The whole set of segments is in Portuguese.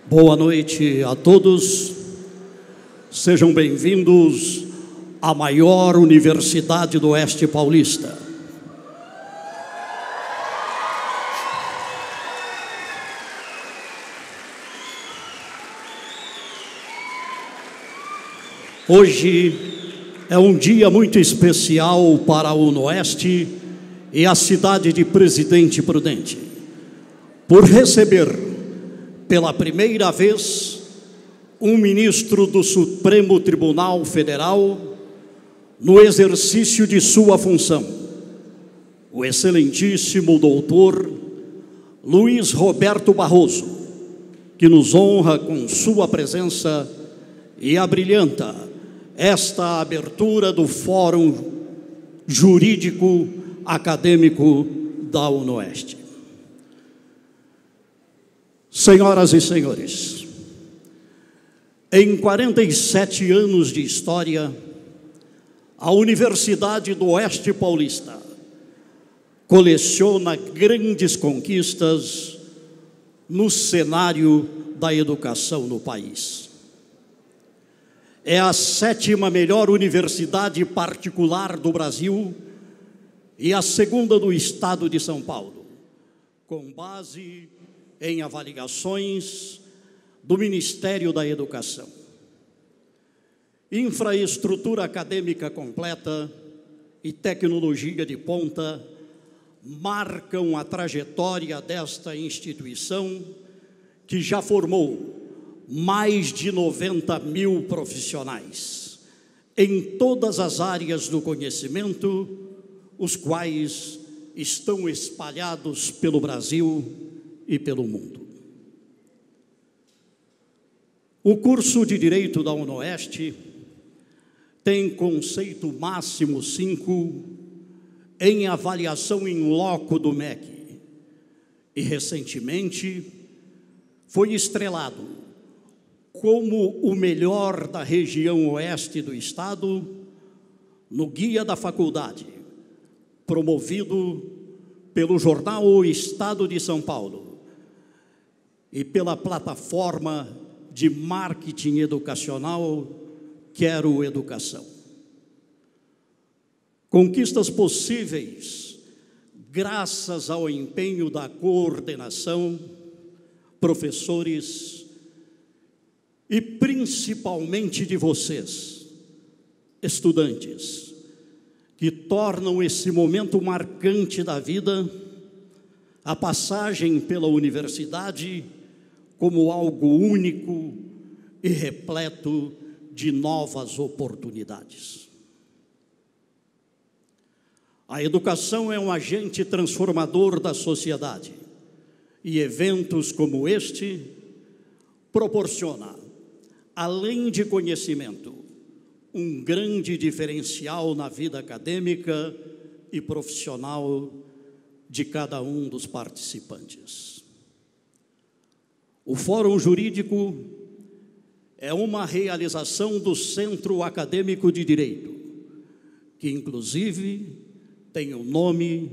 Boa noite a todos. Sejam bem-vindos à maior universidade do Oeste Paulista. Hoje é um dia muito especial para o Unoeste e a cidade de Presidente Prudente, por receber pela primeira vez um ministro do Supremo Tribunal Federal no exercício de sua função, o excelentíssimo doutor Luiz Roberto Barroso, que nos honra com sua presença e abrilhanta esta abertura do Fórum Jurídico Acadêmico da Unoeste. Senhoras e senhores, em 47 anos de história, a Universidade do Oeste Paulista coleciona grandes conquistas no cenário da educação no país. É a 7ª melhor universidade particular do Brasil e a 2ª do estado de São Paulo, com base em avaliações do Ministério da Educação. Infraestrutura acadêmica completa e tecnologia de ponta marcam a trajetória desta instituição, que já formou mais de 90 mil profissionais em todas as áreas do conhecimento, os quais estão espalhados pelo Brasil e pelo mundo. O curso de Direito da Unoeste tem conceito máximo 5 em avaliação in loco do MEC e, recentemente, foi estrelado como o melhor da região oeste do estado no Guia da Faculdade, promovido pelo jornal O Estado de São Paulo e pela plataforma de marketing educacional Quero Educação. Conquistas possíveis graças ao empenho da coordenação, professores e principalmente de vocês, estudantes, que tornam esse momento marcante da vida, a passagem pela universidade, como algo único e repleto de novas oportunidades. A educação é um agente transformador da sociedade e eventos como este proporcionam, além de conhecimento, um grande diferencial na vida acadêmica e profissional de cada um dos participantes. O Fórum Jurídico é uma realização do Centro Acadêmico de Direito, que inclusive tem o nome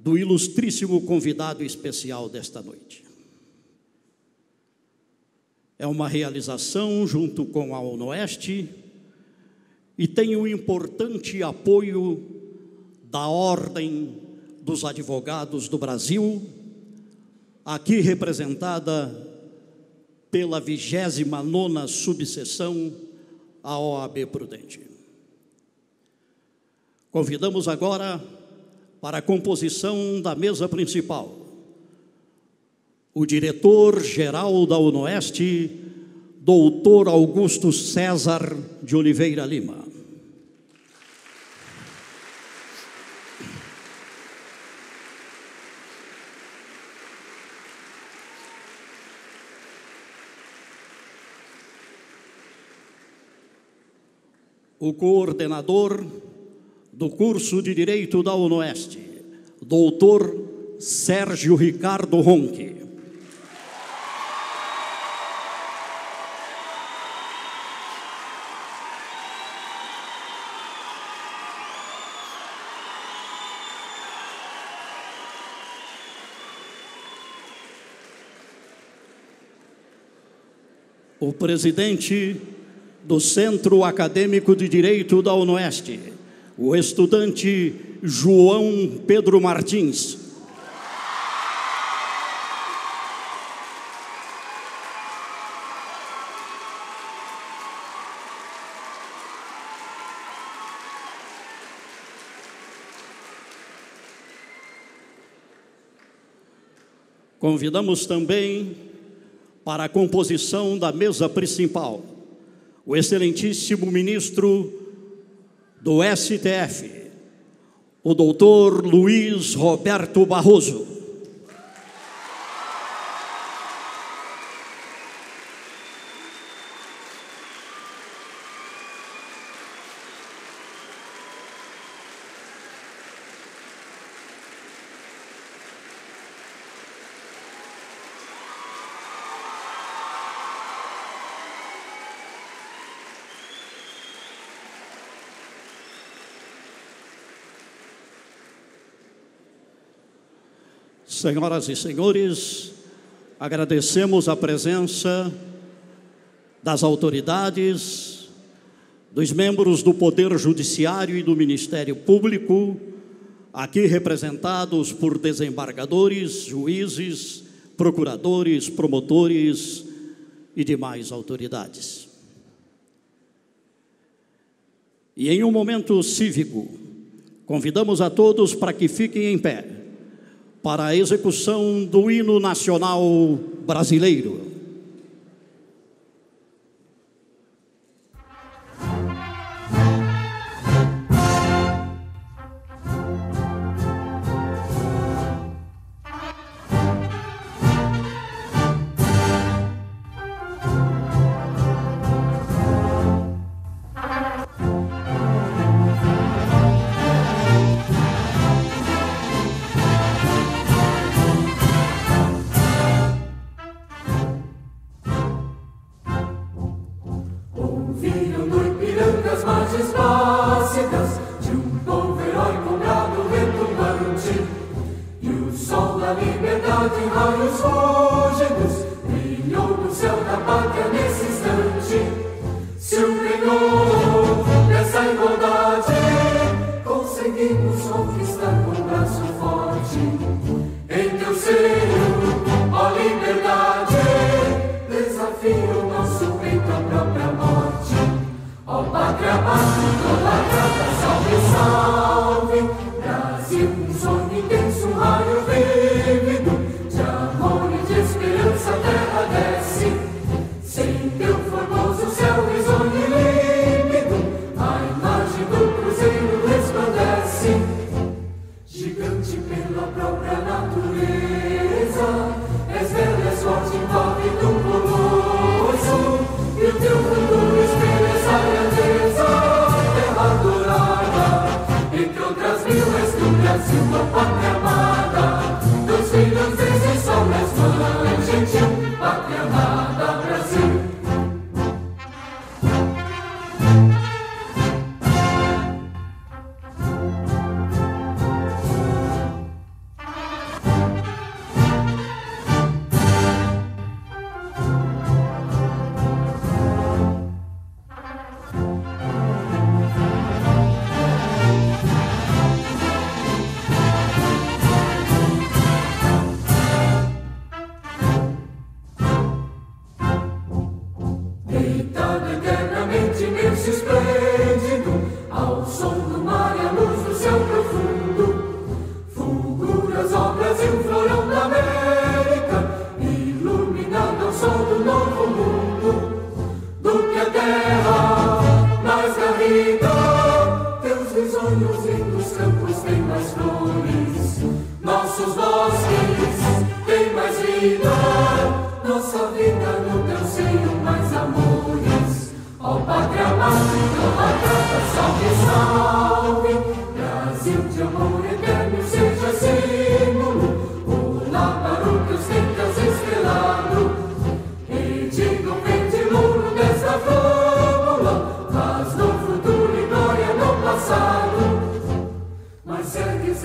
do ilustríssimo convidado especial desta noite. É uma realização junto com a Unoeste e tem um importante apoio da Ordem dos Advogados do Brasil, aqui representada pela 29ª subseção, a OAB Prudente. Convidamos agora para a composição da mesa principal o diretor-geral da Unoeste, doutor Augusto César de Oliveira Lima. O coordenador do curso de Direito da Unoeste, doutor Sérgio Ricardo Ronque. o presidente do Centro Acadêmico de Direito da UNOeste, o estudante João Pedro Martins. Convidamos também para a composição da mesa principal o excelentíssimo ministro do STF, o doutor Luiz Roberto Barroso. Senhoras e senhores, agradecemos a presença das autoridades, dos membros do Poder Judiciário e do Ministério Público, aqui representados por desembargadores, juízes, procuradores, promotores e demais autoridades. E em um momento cívico, convidamos a todos para que fiquem em pé para a execução do hino nacional brasileiro.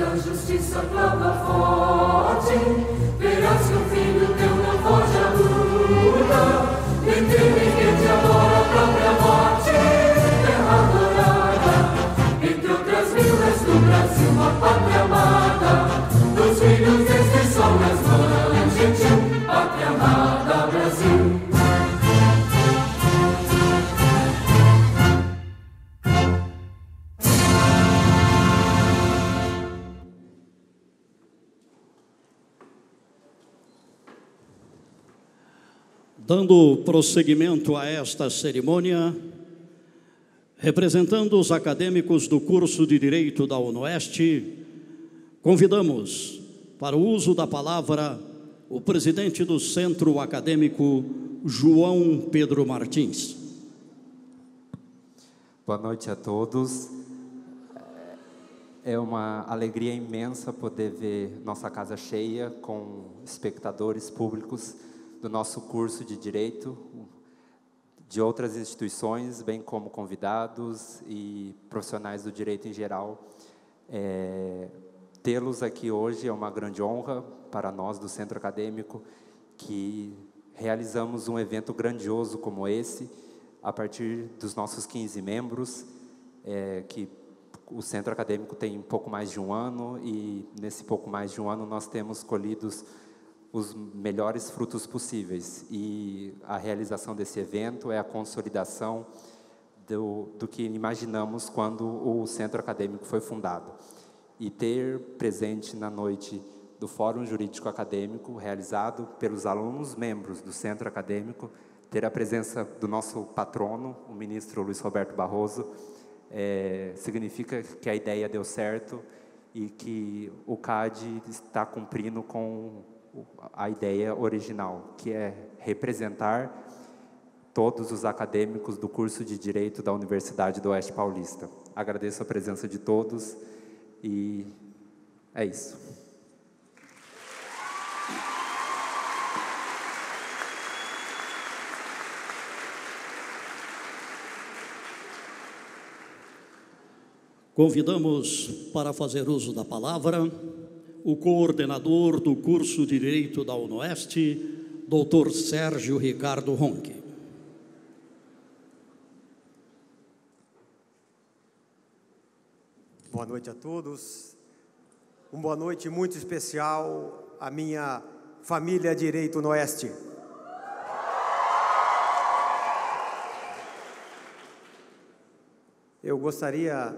A justiça clama forte, verás que o filho teu não foge à luta. Entre Dando prosseguimento a esta cerimônia, representando os acadêmicos do curso de Direito da UNOeste, convidamos para o uso da palavra o presidente do Centro Acadêmico, João Pedro Martins. Boa noite a todos. É uma alegria imensa poder ver nossa casa cheia com espectadores públicos do nosso curso de Direito, de outras instituições, bem como convidados e profissionais do direito em geral. Tê-los aqui hoje é uma grande honra para nós do Centro Acadêmico, que realizamos um evento grandioso como esse, a partir dos nossos 15 membros, que o Centro Acadêmico tem pouco mais de um ano, e nesse pouco mais de um ano nós temos colhido os melhores frutos possíveis. E a realização desse evento é a consolidação do que imaginamos quando o Centro Acadêmico foi fundado. E ter presente na noite do Fórum Jurídico Acadêmico, realizado pelos alunos membros do Centro Acadêmico, ter a presença do nosso patrono, o ministro Luiz Roberto Barroso, significa que a ideia deu certo e que o CAD está cumprindo com a ideia original, que é representar todos os acadêmicos do curso de Direito da Universidade do Oeste Paulista. Agradeço a presença de todos e é isso. Convidamos para fazer uso da palavra o coordenador do curso de Direito da UNOeste, Dr. Sérgio Ricardo Ronque. Boa noite a todos. Uma boa noite muito especial à minha família Direito UNOeste. Eu gostaria,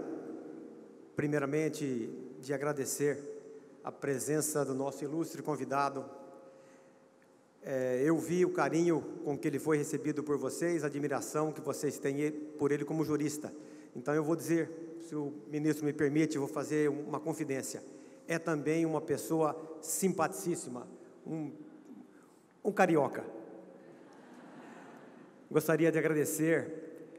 primeiramente, de agradecer a presença do nosso ilustre convidado. Eu vi o carinho com que ele foi recebido por vocês, a admiração que vocês têm por ele como jurista. Então eu vou dizer, se o ministro me permite, eu vou fazer uma confidência. É também uma pessoa simpaticíssima, um carioca. Gostaria de agradecer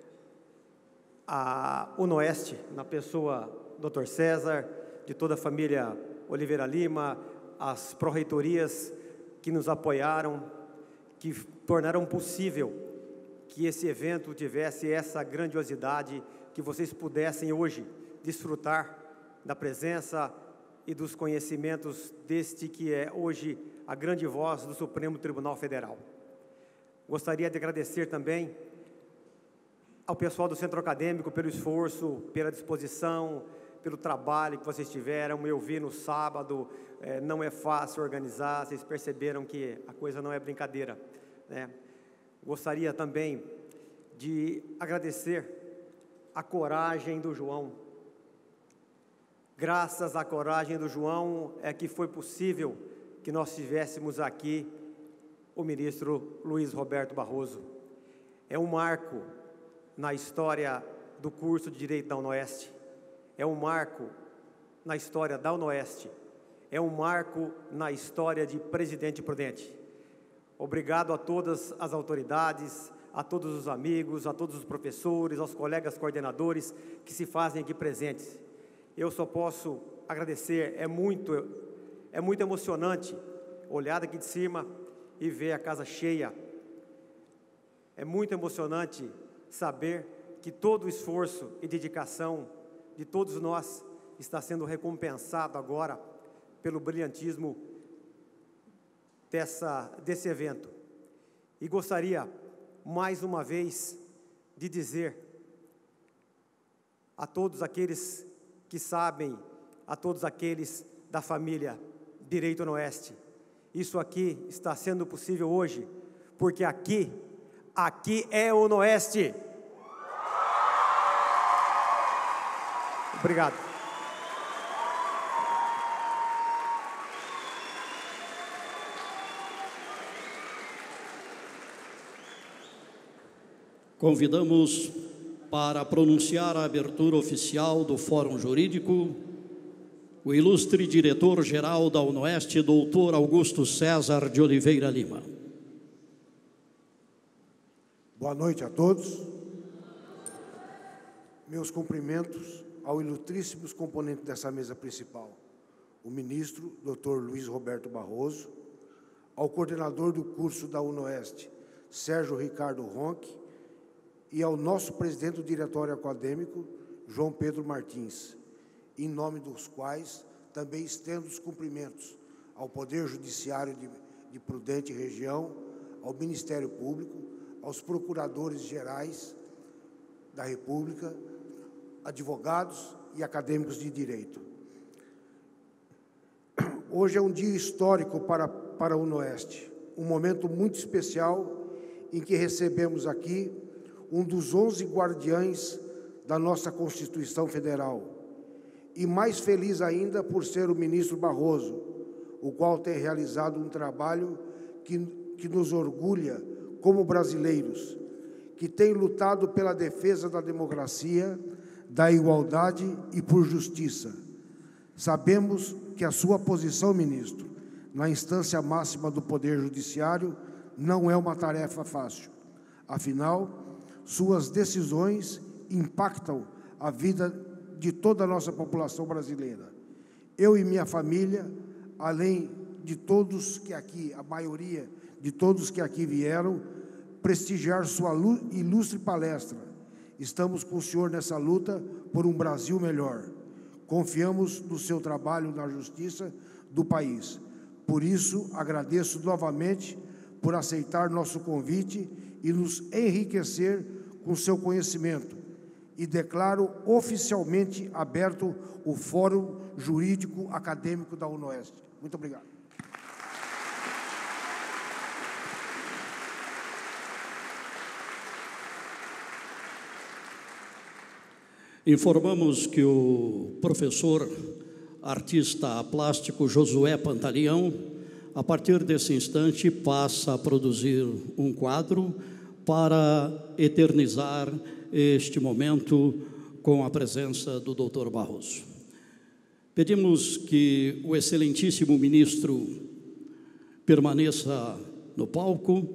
a UNOeste, na pessoa do Dr. César, de toda a família Oliveira Lima, as pró-reitorias que nos apoiaram, que tornaram possível que esse evento tivesse essa grandiosidade, que vocês pudessem hoje desfrutar da presença e dos conhecimentos deste que é hoje a grande voz do Supremo Tribunal Federal. Gostaria de agradecer também ao pessoal do Centro Acadêmico pelo esforço, pela disposição, pelo trabalho que vocês tiveram. Eu vi no sábado, não é fácil organizar, vocês perceberam que a coisa não é brincadeira, né? Gostaria também de agradecer a coragem do João. Graças à coragem do João é que foi possível que nós tivéssemos aqui o ministro Luiz Roberto Barroso. É um marco na história do curso de Direito da UNOeste. É um marco na história da UNOeste, é um marco na história de Presidente Prudente. Obrigado a todas as autoridades, a todos os amigos, a todos os professores, aos colegas coordenadores que se fazem aqui presentes. Eu só posso agradecer, é muito emocionante olhar daqui de cima e ver a casa cheia. É muito emocionante saber que todo o esforço e dedicação de todos nós está sendo recompensado agora pelo brilhantismo desse evento. E gostaria, mais uma vez, de dizer a todos aqueles que sabem, a todos aqueles da família Direito UNOeste, isso aqui está sendo possível hoje, porque aqui é o UNOeste. Obrigado. Convidamos para pronunciar a abertura oficial do Fórum Jurídico o ilustre diretor-geral da UNOEST, doutor Augusto César de Oliveira Lima. Boa noite a todos. Meus cumprimentos ao ilustríssimos componentes dessa mesa principal, o ministro, Dr. Luiz Roberto Barroso, ao coordenador do curso da UNOEST, Sérgio Ricardo Ronque, e ao nosso presidente do diretório acadêmico, João Pedro Martins, em nome dos quais também estendo os cumprimentos ao Poder Judiciário de Prudente Região, ao Ministério Público, aos procuradores gerais da República, advogados e acadêmicos de direito. Hoje é um dia histórico para a UNOEST, um momento muito especial em que recebemos aqui um dos 11 guardiães da nossa Constituição Federal, e mais feliz ainda por ser o ministro Barroso, o qual tem realizado um trabalho que nos orgulha como brasileiros, que tem lutado pela defesa da democracia, da igualdade e por justiça. Sabemos que a sua posição, ministro, na instância máxima do Poder Judiciário, não é uma tarefa fácil. Afinal, suas decisões impactam a vida de toda a nossa população brasileira. Eu e minha família, além de todos que aqui, a maioria de todos que aqui vieram, prestigiar sua ilustre palestra. Estamos com o senhor nessa luta por um Brasil melhor. Confiamos no seu trabalho na justiça do país. Por isso, agradeço novamente por aceitar nosso convite e nos enriquecer com seu conhecimento. E declaro oficialmente aberto o Fórum Jurídico Acadêmico da UNOEST. Muito obrigado. Informamos que o professor artista plástico Josué Pantaleão, a partir desse instante, passa a produzir um quadro para eternizar este momento com a presença do doutor Barroso. Pedimos que o excelentíssimo ministro permaneça no palco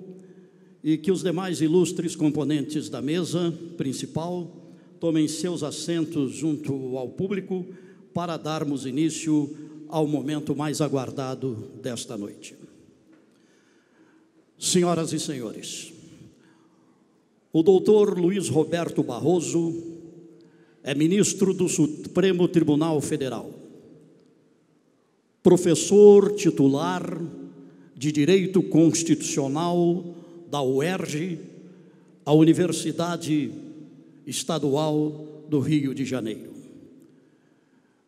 e que os demais ilustres componentes da mesa principal tomem seus assentos junto ao público para darmos início ao momento mais aguardado desta noite. Senhoras e senhores, o doutor Luiz Roberto Barroso é ministro do Supremo Tribunal Federal, professor titular de Direito Constitucional da UERJ, a Universidade Estadual do Rio de Janeiro.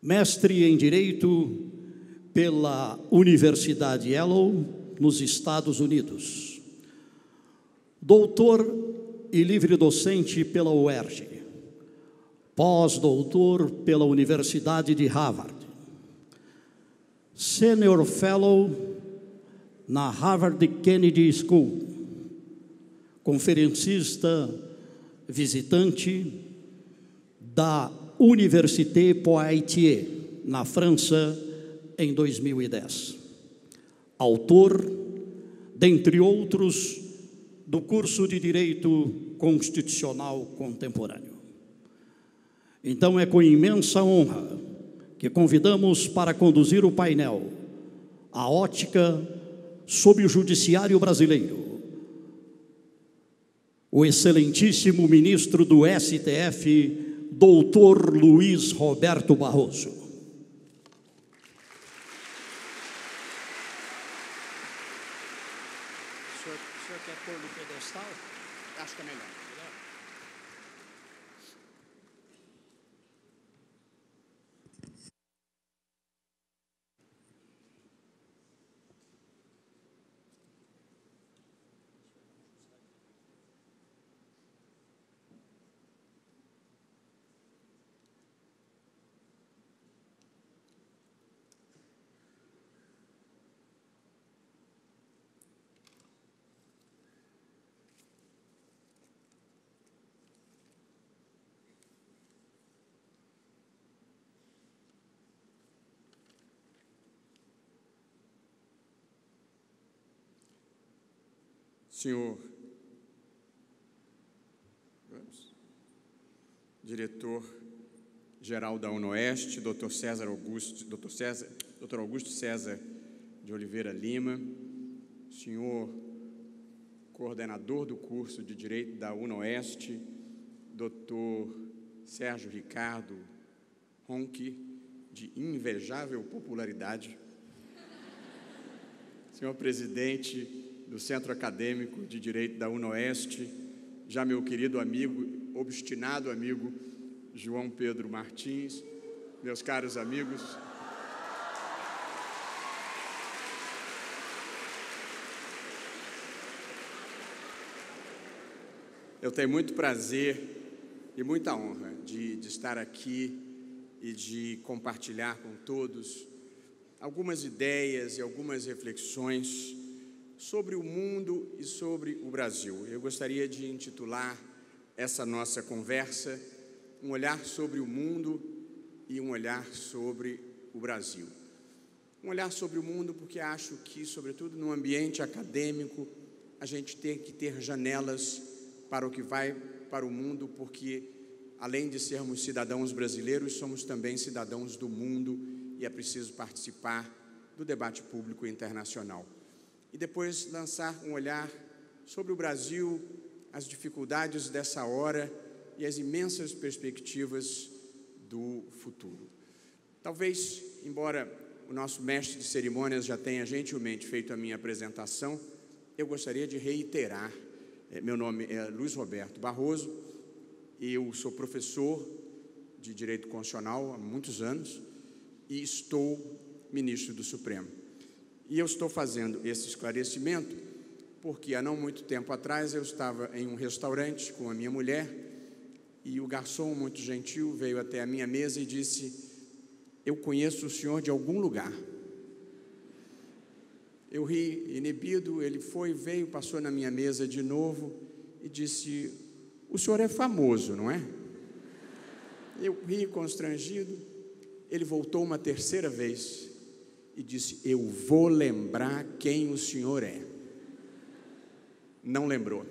Mestre em Direito pela Universidade Yale, nos Estados Unidos. Doutor e livre-docente pela UERJ. Pós-doutor pela Universidade de Harvard. Senior Fellow na Harvard Kennedy School. Conferencista visitante da Université Poitiers, na França, em 2010. Autor, dentre outros, do curso de Direito Constitucional Contemporâneo. Então, é com imensa honra que convidamos para conduzir o painel A Ótica sob o Judiciário Brasileiro, o excelentíssimo ministro do STF, doutor Luiz Roberto Barroso. O senhor quer pôr no pedestal? Acho que é melhor. senhor diretor-geral da UNOeste, Dr. Augusto César de Oliveira Lima, senhor coordenador do curso de Direito da UNOeste, Dr. Sérgio Ricardo Ronchi, de invejável popularidade, senhor presidente do Centro Acadêmico de Direito da UNOeste, já meu querido amigo, obstinado amigo, João Pedro Martins, meus caros amigos, eu tenho muito prazer e muita honra de estar aqui e de compartilhar com todos algumas ideias e algumas reflexões sobre o mundo e sobre o Brasil. Eu gostaria de intitular essa nossa conversa um olhar sobre o mundo e um olhar sobre o Brasil. Um olhar sobre o mundo porque acho que, sobretudo no ambiente acadêmico, a gente tem que ter janelas para o que vai para o mundo, porque, além de sermos cidadãos brasileiros, somos também cidadãos do mundo e é preciso participar do debate público internacional. E depois lançar um olhar sobre o Brasil, as dificuldades dessa hora e as imensas perspectivas do futuro. Talvez, embora o nosso mestre de cerimônias já tenha gentilmente feito a minha apresentação, eu gostaria de reiterar. Meu nome é Luiz Roberto Barroso, eu sou professor de Direito Constitucional há muitos anos e estou ministro do Supremo. E eu estou fazendo esse esclarecimento porque há não muito tempo atrás eu estava em um restaurante com a minha mulher e o garçom, muito gentil, veio até a minha mesa e disse: eu conheço o senhor de algum lugar. Eu ri inibido, ele veio, passou na minha mesa de novo e disse: o senhor é famoso, não é? Eu ri constrangido, ele voltou uma terceira vez e disse: eu vou lembrar quem o senhor é. Não lembrou.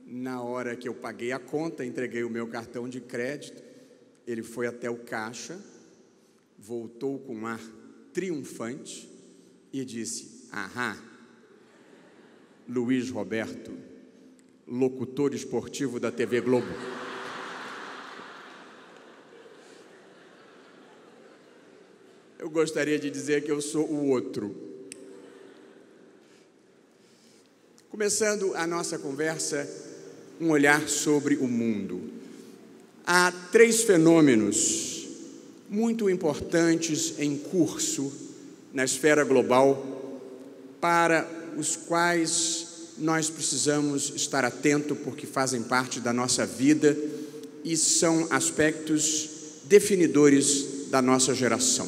Na hora que eu paguei a conta, entreguei o meu cartão de crédito, ele foi até o caixa, voltou com um ar triunfante e disse: ahá, Luiz Roberto, locutor esportivo da TV Globo. Eu gostaria de dizer que eu sou o outro. Começando a nossa conversa, um olhar sobre o mundo. Há 3 fenômenos muito importantes em curso na esfera global, para os quais nós precisamos estar atentos, porque fazem parte da nossa vida e são aspectos definidores da nossa geração.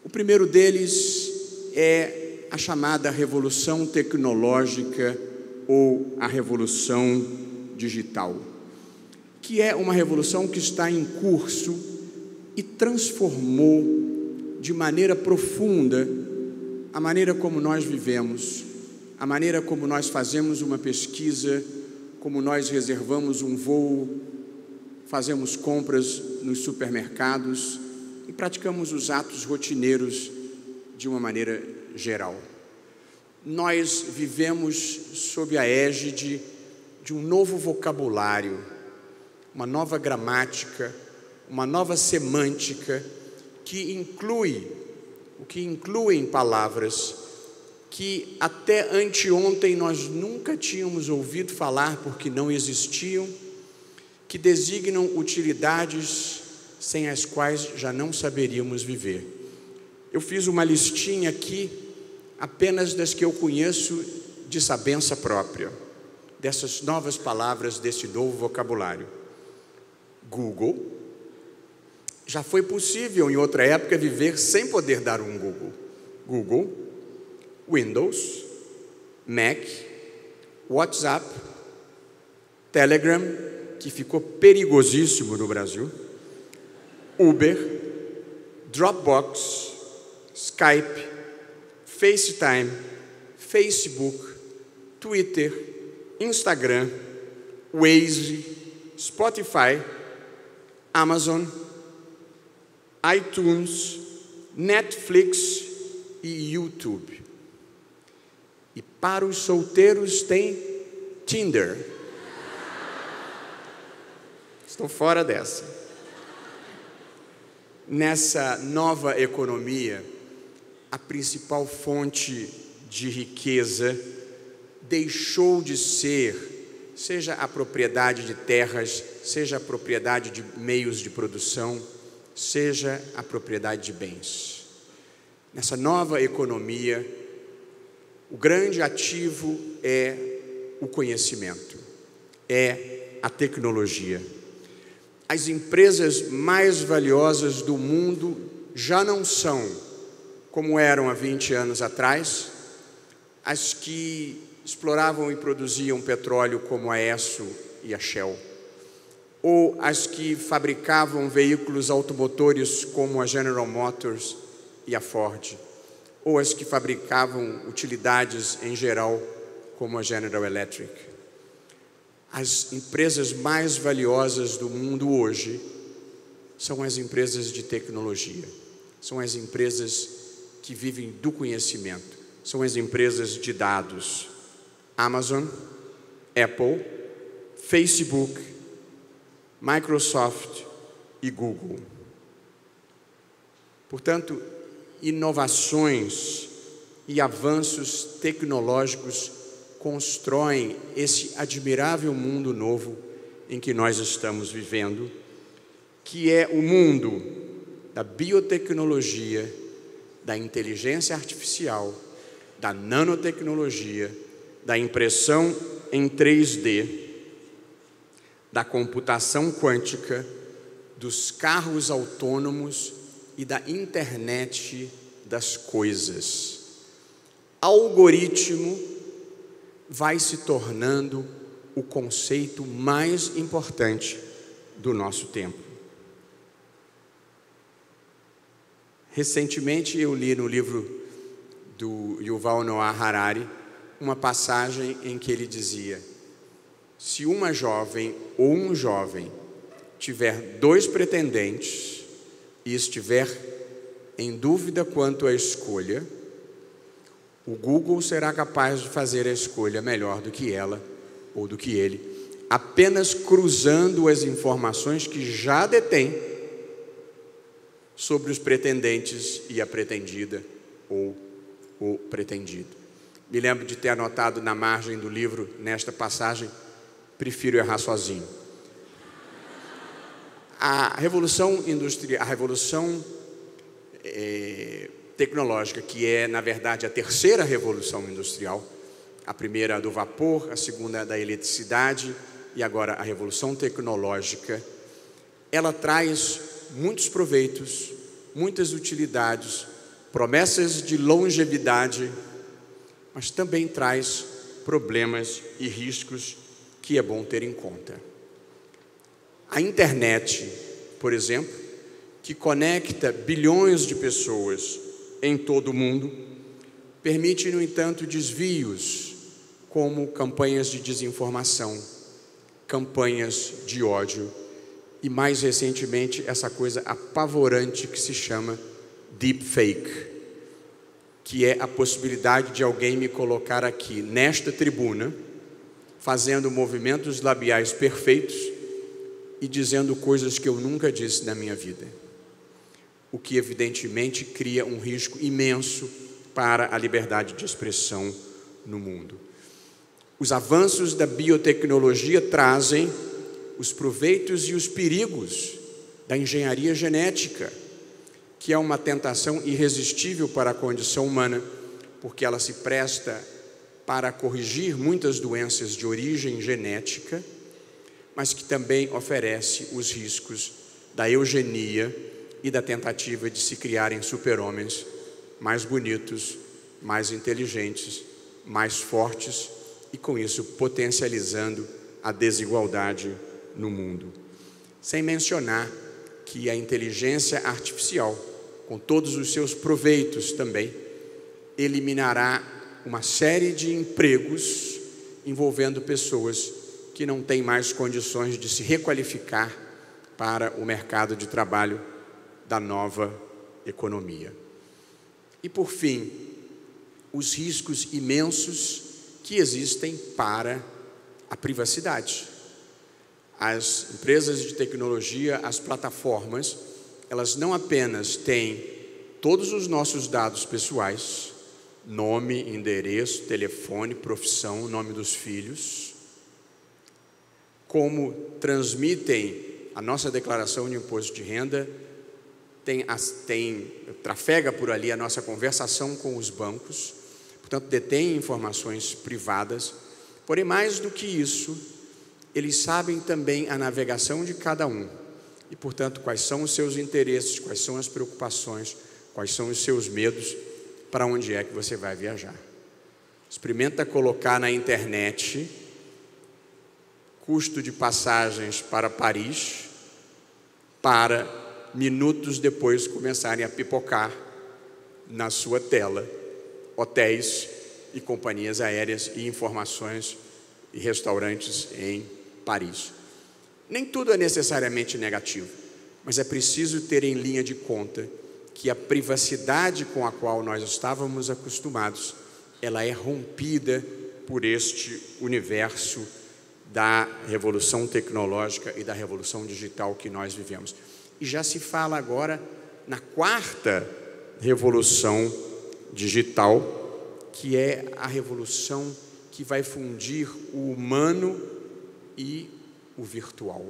O primeiro deles é a chamada revolução tecnológica ou a revolução digital, que é uma revolução que está em curso e transformou de maneira profunda a maneira como nós vivemos, a maneira como nós fazemos uma pesquisa, como nós reservamos um voo, fazemos compras nos supermercados e praticamos os atos rotineiros de uma maneira geral. Nós vivemos sob a égide de um novo vocabulário, uma nova gramática, uma nova semântica que incluem palavras que até anteontem nós nunca tínhamos ouvido falar porque não existiam, que designam utilidades sem as quais já não saberíamos viver. Eu fiz uma listinha aqui apenas das que eu conheço de sabença própria, dessas novas palavras, desse novo vocabulário. Google. Já foi possível em outra época viver sem poder dar um Google. Google, Windows, Mac, WhatsApp, Telegram, que ficou perigosíssimo no Brasil, Uber, Dropbox, Skype, FaceTime, Facebook, Twitter, Instagram, Waze, Spotify, Amazon, iTunes, Netflix e YouTube. E para os solteiros tem Tinder. Estou fora dessa. Nessa nova economia, a principal fonte de riqueza deixou de ser, seja a propriedade de terras, seja a propriedade de meios de produção, seja a propriedade de bens. Nessa nova economia, o grande ativo é o conhecimento, é a tecnologia. As empresas mais valiosas do mundo já não são, como eram há 20 anos atrás, as que exploravam e produziam petróleo como a Esso e a Shell, ou as que fabricavam veículos automotores como a General Motors e a Ford, ou as que fabricavam utilidades em geral como a General Electric. As empresas mais valiosas do mundo hoje são as empresas de tecnologia, são as empresas que vivem do conhecimento, são as empresas de dados. Amazon, Apple, Facebook, Microsoft e Google. Portanto, inovações e avanços tecnológicos constroem esse admirável mundo novo em que nós estamos vivendo, que é o mundo da biotecnologia, da inteligência artificial, da nanotecnologia, da impressão em 3D, da computação quântica, dos carros autônomos e da internet das coisas. Algoritmo vai se tornando o conceito mais importante do nosso tempo. Recentemente eu li no livro do Yuval Noah Harari uma passagem em que ele dizia: se uma jovem ou um jovem tiver 2 pretendentes e estiver em dúvida quanto à escolha, o Google será capaz de fazer a escolha melhor do que ela ou do que ele, apenas cruzando as informações que já detém sobre os pretendentes e a pretendida ou o pretendido. Me lembro de ter anotado na margem do livro, nesta passagem, prefiro errar sozinho. A revolução industrial, a revolução tecnológica, que é, na verdade, a terceira revolução industrial, a primeira do vapor, a segunda da eletricidade e agora a revolução tecnológica, ela traz muitos proveitos, muitas utilidades, promessas de longevidade, mas também traz problemas e riscos que é bom ter em conta. A internet, por exemplo, que conecta bilhões de pessoas em todo o mundo, permite, no entanto, desvios, como campanhas de desinformação, campanhas de ódio e, mais recentemente, essa coisa apavorante que se chama deepfake, que é a possibilidade de alguém me colocar aqui, nesta tribuna, fazendo movimentos labiais perfeitos e dizendo coisas que eu nunca disse na minha vida, o que evidentemente cria um risco imenso para a liberdade de expressão no mundo. Os avanços da biotecnologia trazem os proveitos e os perigos da engenharia genética, que é uma tentação irresistível para a condição humana, porque ela se presta para corrigir muitas doenças de origem genética, mas que também oferece os riscos da eugenia e da tentativa de se criarem super-homens mais bonitos, mais inteligentes, mais fortes e, com isso, potencializando a desigualdade no mundo. Sem mencionar que a inteligência artificial, com todos os seus proveitos também, eliminará uma série de empregos envolvendo pessoas que não têm mais condições de se requalificar para o mercado de trabalho da nova economia. E, por fim, os riscos imensos que existem para a privacidade. As empresas de tecnologia, as plataformas, elas não apenas têm todos os nossos dados pessoais, nome, endereço, telefone, profissão, nome dos filhos, como transmitem a nossa declaração de imposto de renda, trafega por ali a nossa conversação com os bancos, portanto, detém informações privadas. Porém, mais do que isso, eles sabem também a navegação de cada um e, portanto, quais são os seus interesses, quais são as preocupações, quais são os seus medos, para onde é que você vai viajar. Experimenta colocar na internet custo de passagens para Paris, para minutos depois começarem a pipocar na sua tela hotéis e companhias aéreas e informações e restaurantes em Paris. Nem tudo é necessariamente negativo, mas é preciso ter em linha de conta que a privacidade com a qual nós estávamos acostumados, ela é rompida por este universo da revolução tecnológica e da revolução digital que nós vivemos. E já se fala agora na quarta revolução digital, que é a revolução que vai fundir o humano e o virtual,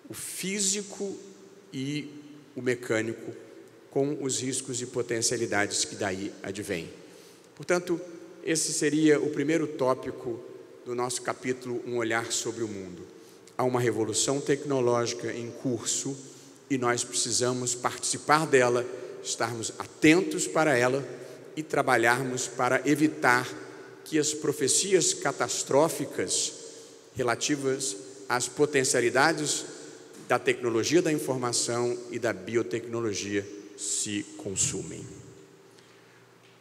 o físico e o mecânico, com os riscos e potencialidades que daí advêm. Portanto, esse seria o primeiro tópico do nosso capítulo, Um Olhar sobre o Mundo. Há uma revolução tecnológica em curso e nós precisamos participar dela, estarmos atentos para ela e trabalharmos para evitar que as profecias catastróficas relativas às potencialidades da tecnologia da informação e da biotecnologia se consumem.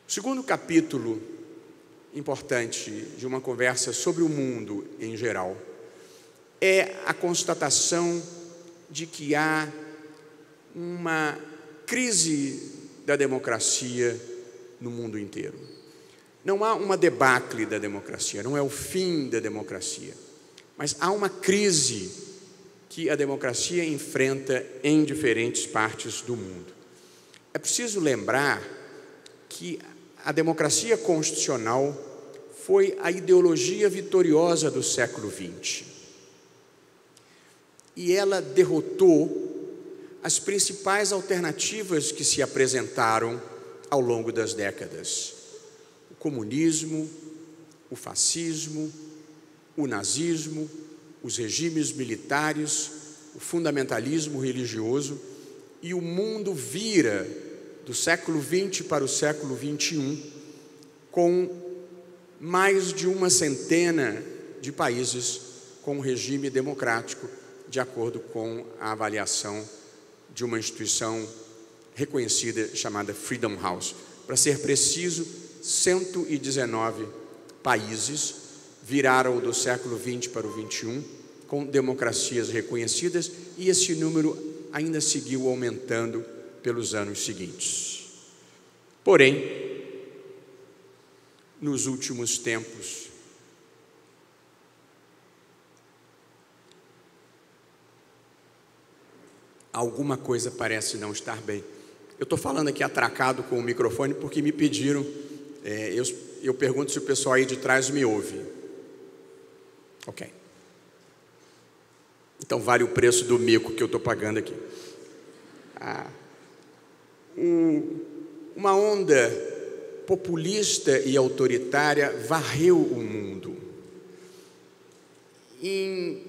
O segundo capítulo importante de uma conversa sobre o mundo em geral é a constatação de que há uma crise da democracia no mundo inteiro. Não há uma debacle da democracia, não é o fim da democracia, mas há uma crise que a democracia enfrenta em diferentes partes do mundo. É preciso lembrar que a democracia constitucional foi a ideologia vitoriosa do século XX. E ela derrotou as principais alternativas que se apresentaram ao longo das décadas: o comunismo, o fascismo, o nazismo, os regimes militares, o fundamentalismo religioso, e o mundo vira do século XX para o século XXI com mais de uma centena de países com regime democrático, de acordo com a avaliação de uma instituição reconhecida chamada Freedom House. Para ser preciso, 119 países viraram do século XX para o XXI com democracias reconhecidas, e esse número ainda seguiu aumentando pelos anos seguintes. Porém, nos últimos tempos, alguma coisa parece não estar bem. Eu estou falando aqui atracado com o microfone porque me pediram, eu pergunto se o pessoal aí de trás me ouve. Ok. Então vale o preço do mico que eu estou pagando aqui. Uma onda populista e autoritária varreu o mundo, em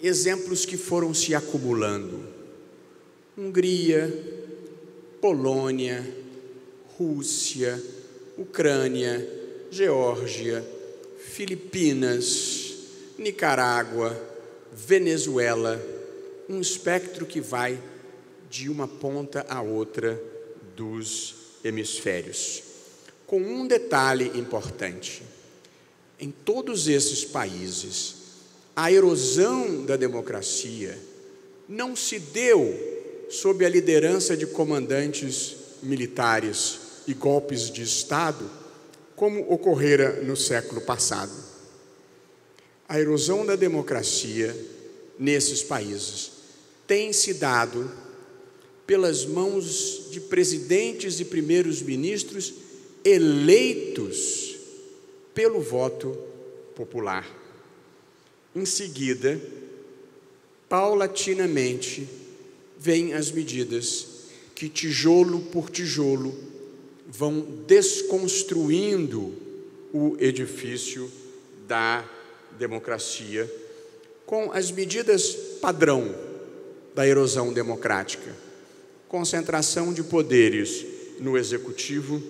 exemplos que foram se acumulando: Hungria, Polônia, Rússia, Ucrânia, Geórgia, Filipinas, Nicarágua, Venezuela, um espectro que vai de uma ponta à outra dos hemisférios. com um detalhe importante. Em todos esses países, a erosão da democracia não se deu sob a liderança de comandantes militares e golpes de Estado, como ocorrera no século passado. A erosão da democracia nesses países tem se dado pelas mãos de presidentes e primeiros ministros eleitos pelo voto popular. Em seguida, paulatinamente, vêm as medidas que, tijolo por tijolo, vão desconstruindo o edifício da democracia, com as medidas padrão da erosão democrática: concentração de poderes no executivo,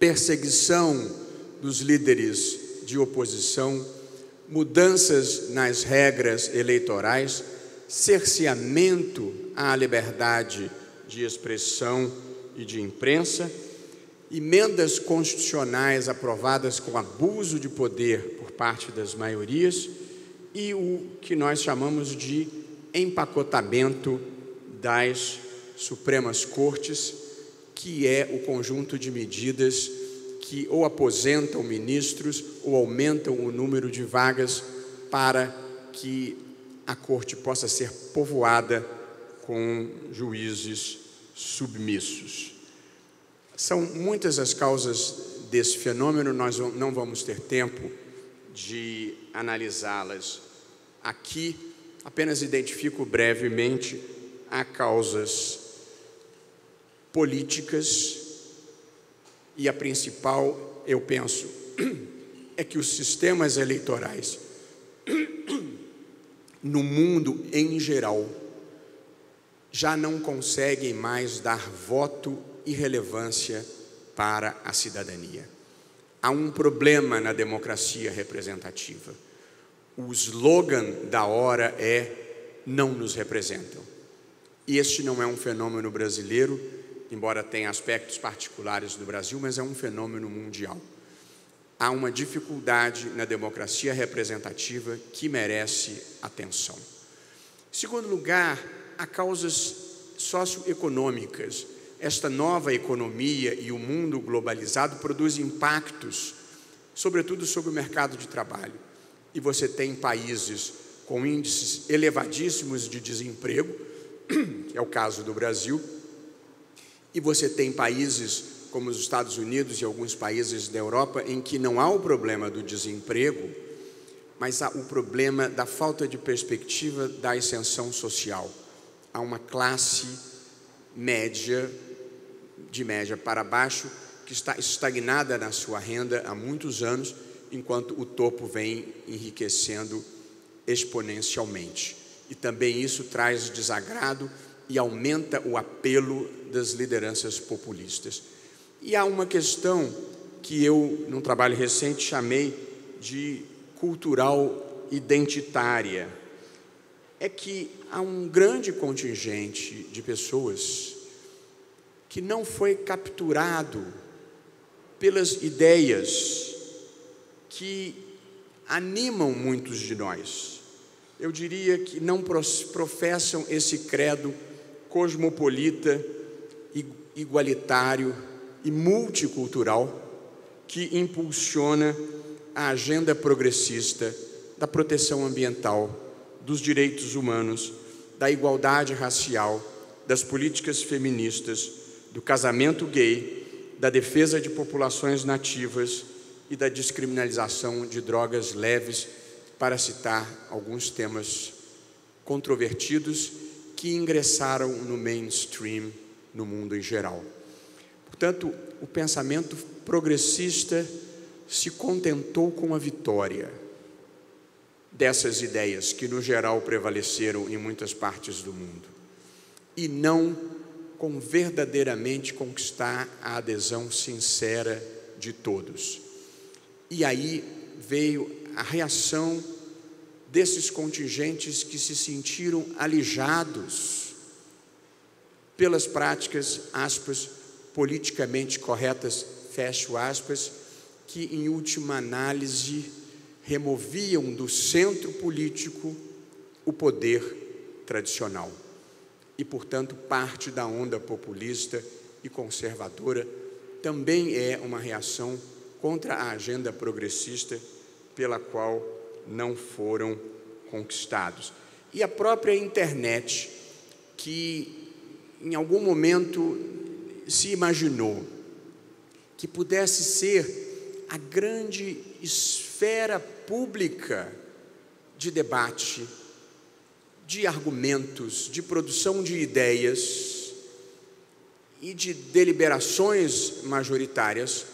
perseguição dos líderes de oposição, mudanças nas regras eleitorais, cerceamento à liberdade de expressão e de imprensa, emendas constitucionais aprovadas com abuso de poder por parte das maiorias e o que nós chamamos de empacotamento das Supremas Cortes, que é o conjunto de medidas que ou aposentam ministros ou aumentam o número de vagas para que a Corte possa ser povoada com juízes submissos. São muitas as causas desse fenômeno, nós não vamos ter tempo de analisá-las aqui, apenas identifico brevemente as causas políticas, e a principal, eu penso, é que os sistemas eleitorais no mundo em geral já não conseguem mais dar voto e relevância para a cidadania. Há um problema na democracia representativa. O slogan da hora é: não nos representam. E este não é um fenômeno brasileiro, embora tenha aspectos particulares do Brasil, mas é um fenômeno mundial. Há uma dificuldade na democracia representativa que merece atenção. Em segundo lugar, há causas socioeconômicas. Esta nova economia e o mundo globalizado produzem impactos, sobretudo sobre o mercado de trabalho. E você tem países com índices elevadíssimos de desemprego, que é o caso do Brasil, e você tem países como os Estados Unidos e alguns países da Europa em que não há o problema do desemprego, mas há o problema da falta de perspectiva da ascensão social. Há uma classe média, de média para baixo, que está estagnada na sua renda há muitos anos, enquanto o topo vem enriquecendo exponencialmente. E também isso traz desagrado e aumenta o apelo das lideranças populistas. E há uma questão que eu, num trabalho recente, chamei de cultural identitária. É que há um grande contingente de pessoas que não foi capturado pelas ideias que animam muitos de nós. Eu diria que não professam esse credo cosmopolita, igualitário e multicultural que impulsiona a agenda progressista da proteção ambiental, dos direitos humanos, da igualdade racial, das políticas feministas, do casamento gay, da defesa de populações nativas e da descriminalização de drogas leves, para citar alguns temas controvertidos que ingressaram no mainstream no mundo em geral. Portanto, o pensamento progressista se contentou com a vitória dessas ideias que, no geral, prevaleceram em muitas partes do mundo, e não com verdadeiramente conquistar a adesão sincera de todos. E aí veio a reação desses contingentes que se sentiram alijados pelas práticas, aspas, politicamente corretas fecho aspas, que em última análise removiam do centro político o poder tradicional e, portanto, parte da onda populista e conservadora também é uma reação contra a agenda progressista pela qual não foram conquistados. E a própria internet, que em algum momento se imaginou que pudesse ser a grande esfera pública de debate, de argumentos, de produção de ideias e de deliberações majoritárias,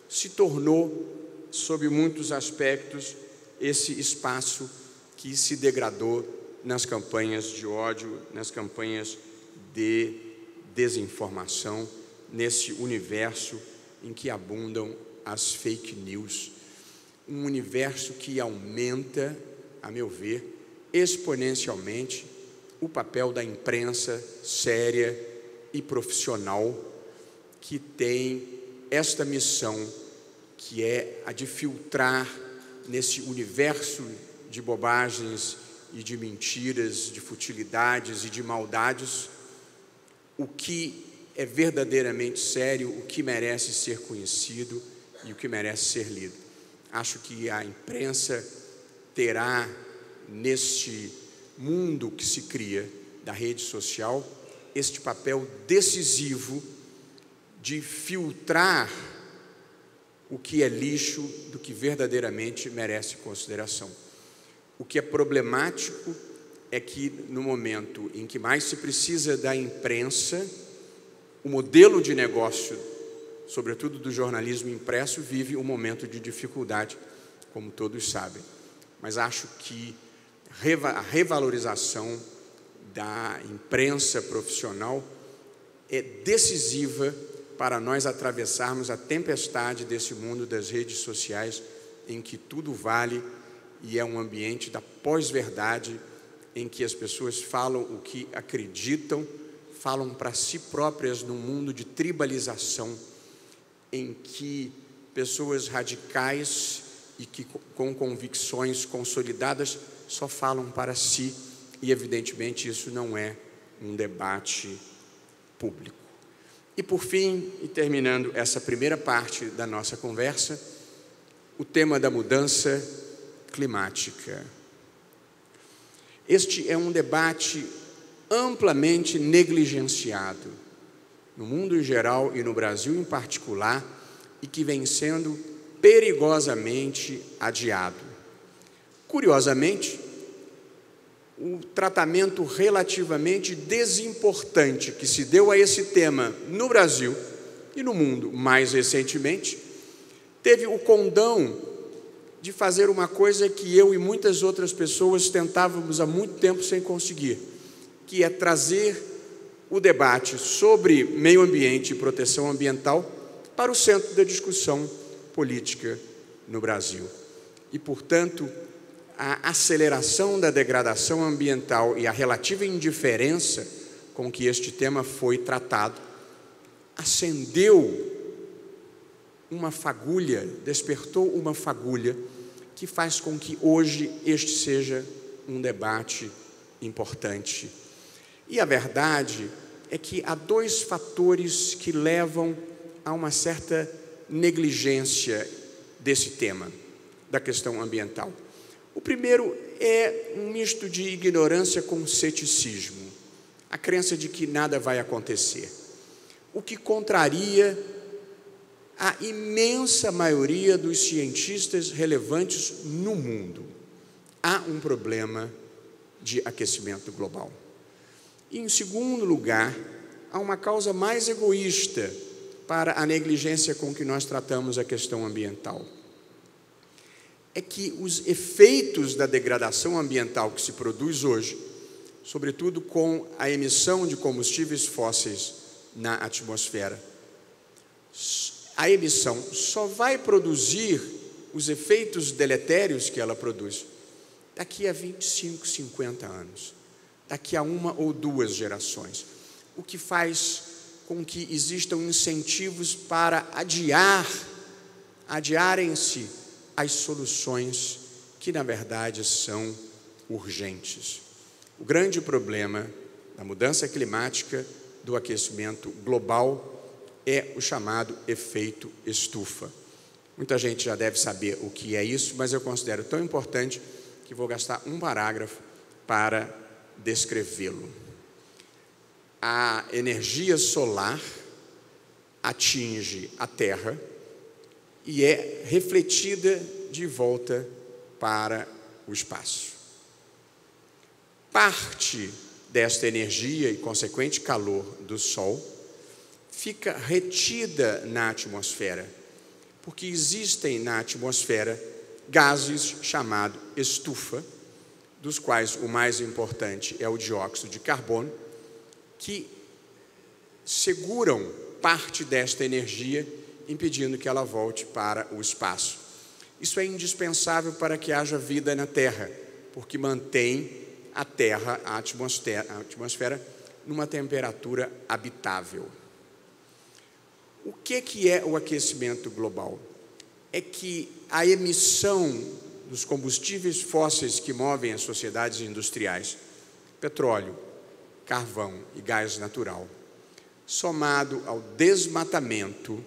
se tornou, sob muitos aspectos, esse espaço que se degradou nas campanhas de ódio, nas campanhas de desinformação, nesse universo em que abundam as fake news. Um universo que aumenta, a meu ver, exponencialmente o papel da imprensa séria e profissional, que tem esta missão, que é a de filtrar nesse universo de bobagens e de mentiras, de futilidades e de maldades, o que é verdadeiramente sério, o que merece ser conhecido e o que merece ser lido. Acho que a imprensa terá, neste mundo que se cria da rede social, este papel decisivo de filtrar o que é lixo do que verdadeiramente merece consideração. O que é problemático é que, no momento em que mais se precisa da imprensa, o modelo de negócio, sobretudo do jornalismo impresso, vive um momento de dificuldade, como todos sabem. Mas acho que a revalorização da imprensa profissional é decisiva para nós atravessarmos a tempestade desse mundo das redes sociais, em que tudo vale e é um ambiente da pós-verdade, em que as pessoas falam o que acreditam, falam para si próprias num mundo de tribalização, em que pessoas radicais e que com convicções consolidadas só falam para si, e evidentemente isso não é um debate público. E por fim, e terminando essa primeira parte da nossa conversa, o tema da mudança climática. Este é um debate amplamente negligenciado no mundo em geral e no Brasil em particular, e que vem sendo perigosamente adiado. Curiosamente, o tratamento relativamente desimportante que se deu a esse tema no Brasil e no mundo mais recentemente, teve o condão de fazer uma coisa que eu e muitas outras pessoas tentávamos há muito tempo sem conseguir, que é trazer o debate sobre meio ambiente e proteção ambiental para o centro da discussão política no Brasil. E, portanto, a aceleração da degradação ambiental e a relativa indiferença com que este tema foi tratado acendeu uma fagulha, despertou uma fagulha que faz com que hoje este seja um debate importante. E a verdade é que há dois fatores que levam a uma certa negligência desse tema, da questão ambiental. O primeiro é um misto de ignorância com ceticismo, a crença de que nada vai acontecer, o que contraria a imensa maioria dos cientistas relevantes no mundo. Há um problema de aquecimento global. E, em segundo lugar, há uma causa mais egoísta para a negligência com que nós tratamos a questão ambiental. É que os efeitos da degradação ambiental que se produz hoje, sobretudo com a emissão de combustíveis fósseis na atmosfera, a emissão só vai produzir os efeitos deletérios que ela produz daqui a 25, 50 anos, daqui a uma ou duas gerações, o que faz com que existam incentivos para adiarem-se as soluções que, na verdade, são urgentes. O grande problema da mudança climática, do aquecimento global, é o chamado efeito estufa. Muita gente já deve saber o que é isso, mas eu considero tão importante que vou gastar um parágrafo para descrevê-lo. A energia solar atinge a Terra e é refletida de volta para o espaço. Parte desta energia e consequente calor do Sol fica retida na atmosfera, porque existem na atmosfera gases chamados estufa, dos quais o mais importante é o dióxido de carbono, que seguram parte desta energia, impedindo que ela volte para o espaço. Isso é indispensável para que haja vida na Terra, porque mantém a Terra, a atmosfera, numa temperatura habitável. O que é o aquecimento global? É que a emissão dos combustíveis fósseis que movem as sociedades industriais, petróleo, carvão e gás natural, somado ao desmatamento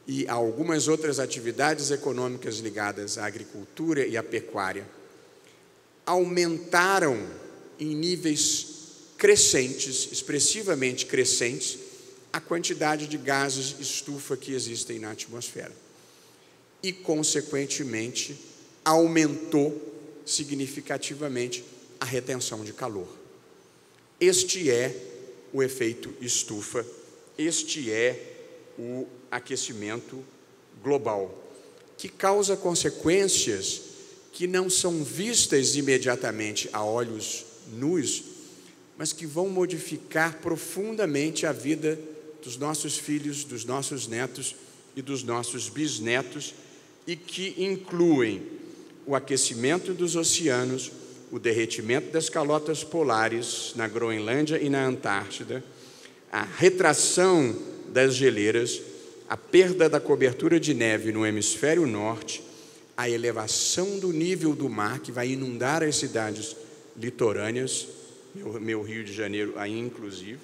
e a algumas outras atividades econômicas ligadas à agricultura e à pecuária, aumentaram em níveis crescentes, expressivamente crescentes, a quantidade de gases estufa que existem na atmosfera. E, consequentemente, aumentou significativamente a retenção de calor. Este é o efeito estufa, este é o aquecimento global, que causa consequências que não são vistas imediatamente a olhos nus, mas que vão modificar profundamente a vida dos nossos filhos, dos nossos netos e dos nossos bisnetos, e que incluem o aquecimento dos oceanos, o derretimento das calotas polares na Groenlândia e na Antártida, a retração das geleiras, a perda da cobertura de neve no hemisfério norte, a elevação do nível do mar, que vai inundar as cidades litorâneas, meu Rio de Janeiro aí inclusive,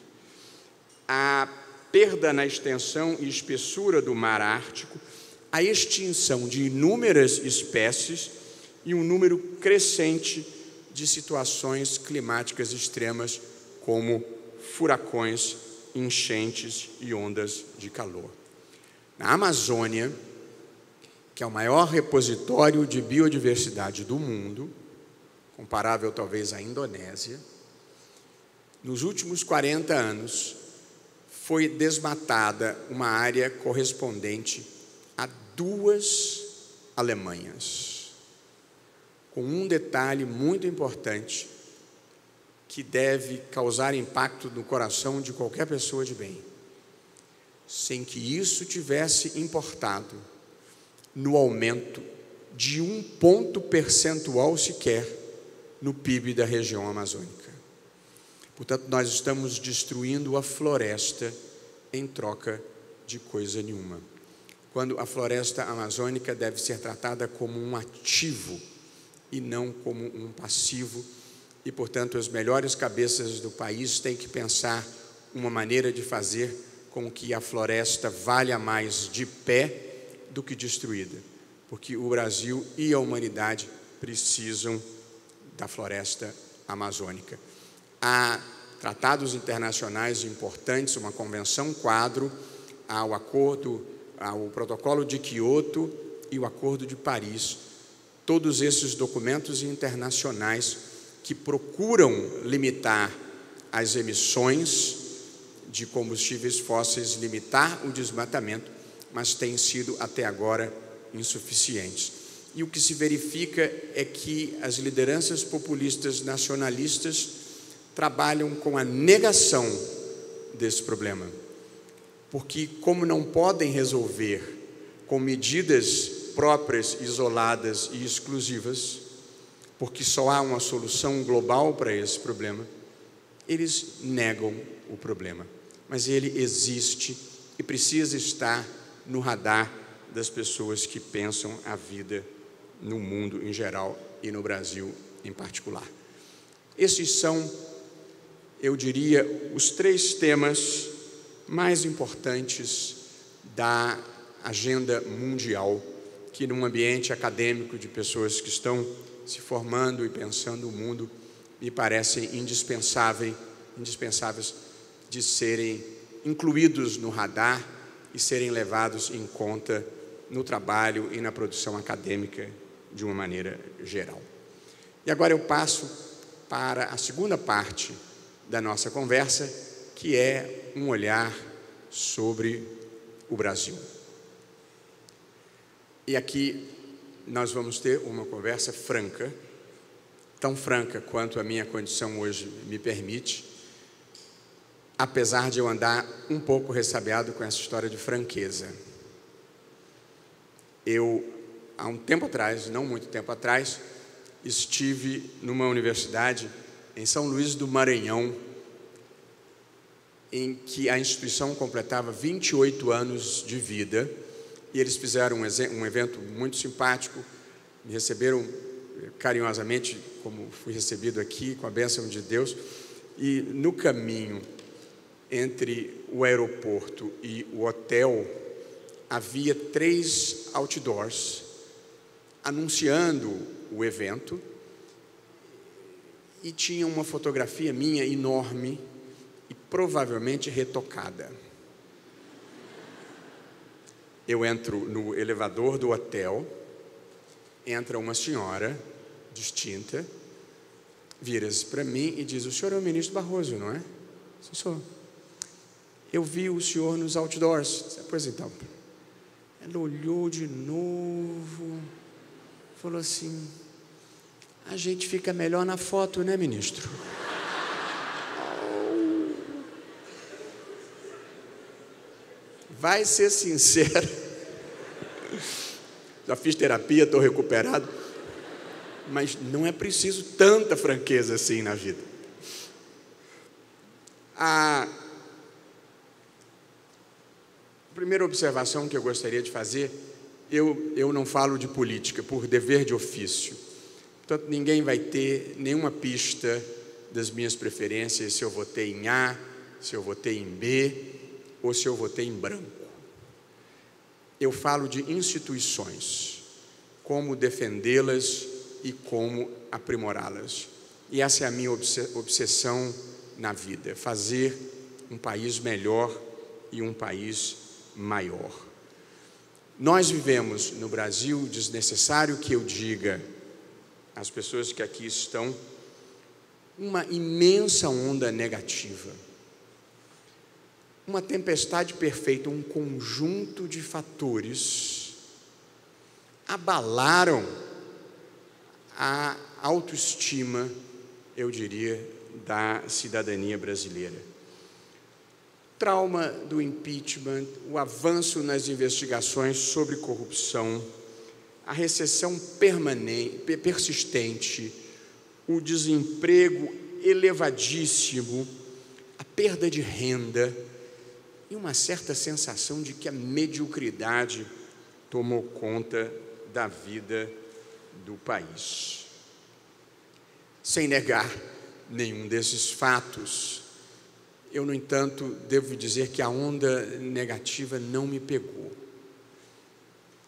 a perda na extensão e espessura do mar Ártico, a extinção de inúmeras espécies e um número crescente de situações climáticas extremas, como furacões, enchentes e ondas de calor. Na Amazônia, que é o maior repositório de biodiversidade do mundo, comparável talvez à Indonésia, nos últimos 40 anos foi desmatada uma área correspondente a 2 Alemanhas, com um detalhe muito importante que deve causar impacto no coração de qualquer pessoa de bem. Sem que isso tivesse importado no aumento de 1 ponto percentual sequer no PIB da região amazônica. Portanto, nós estamos destruindo a floresta em troca de coisa nenhuma. Quando a floresta amazônica deve ser tratada como um ativo e não como um passivo, e, portanto, as melhores cabeças do país têm que pensar uma maneira de fazer com que a floresta valha mais de pé do que destruída, porque o Brasil e a humanidade precisam da floresta amazônica. Há tratados internacionais importantes, uma convenção quadro, ao acordo, ao protocolo de Quioto e o acordo de Paris. Todos esses documentos internacionais que procuram limitar as emissões de combustíveis fósseis, limitar o desmatamento, mas têm sido até agora insuficientes. E o que se verifica é que as lideranças populistas nacionalistas trabalham com a negação desse problema, porque como não podem resolver com medidas próprias, isoladas e exclusivas, porque só há uma solução global para esse problema, eles negam o problema. mas ele existe e precisa estar no radar das pessoas que pensam a vida no mundo em geral e no Brasil em particular. Esses são, eu diria, os 3 temas mais importantes da agenda mundial, que num ambiente acadêmico de pessoas que estão se formando e pensando o mundo, me parecem indispensáveis de serem incluídos no radar e serem levados em conta no trabalho e na produção acadêmica de uma maneira geral. E agora eu passo para a segunda parte da nossa conversa, que é um olhar sobre o Brasil. E aqui nós vamos ter uma conversa franca, tão franca quanto a minha condição hoje me permite, apesar de eu andar um pouco ressabiado com essa história de franqueza. Eu, há um tempo atrás, não muito tempo atrás, estive numa universidade em São Luís do Maranhão, em que a instituição completava 28 anos de vida, e eles fizeram um evento muito simpático, me receberam carinhosamente, como fui recebido aqui, com a bênção de Deus, e no caminho entre o aeroporto e o hotel, havia 3 outdoors anunciando o evento, e tinha uma fotografia minha enorme e provavelmente retocada. Eu entro no elevador do hotel, entra uma senhora distinta, vira-se para mim e diz: o senhor é o ministro Barroso, não é? Sim, sou. Eu vi o senhor nos outdoors. Pois então. Ela olhou de novo, falou assim: a gente fica melhor na foto, né, ministro? Vai ser sincero. Já fiz terapia, estou recuperado, mas não é preciso tanta franqueza assim na vida. A primeira observação que eu gostaria de fazer, eu não falo de política por dever de ofício. Portanto, ninguém vai ter nenhuma pista das minhas preferências, se eu votei em A, se eu votei em B, ou se eu votei em branco. Eu falo de instituições, como defendê-las e como aprimorá-las. E essa é a minha obsessão na vida, fazer um país melhor e um país maior. Nós vivemos no Brasil, desnecessário que eu diga às pessoas que aqui estão, uma imensa onda negativa. Uma tempestade perfeita, um conjunto de fatores abalaram a autoestima, eu diria, da cidadania brasileira. Trauma do impeachment, o avanço nas investigações sobre corrupção, a recessão permanente, persistente, o desemprego elevadíssimo, a perda de renda e uma certa sensação de que a mediocridade tomou conta da vida do país. Sem negar nenhum desses fatos, eu, no entanto, devo dizer que a onda negativa não me pegou.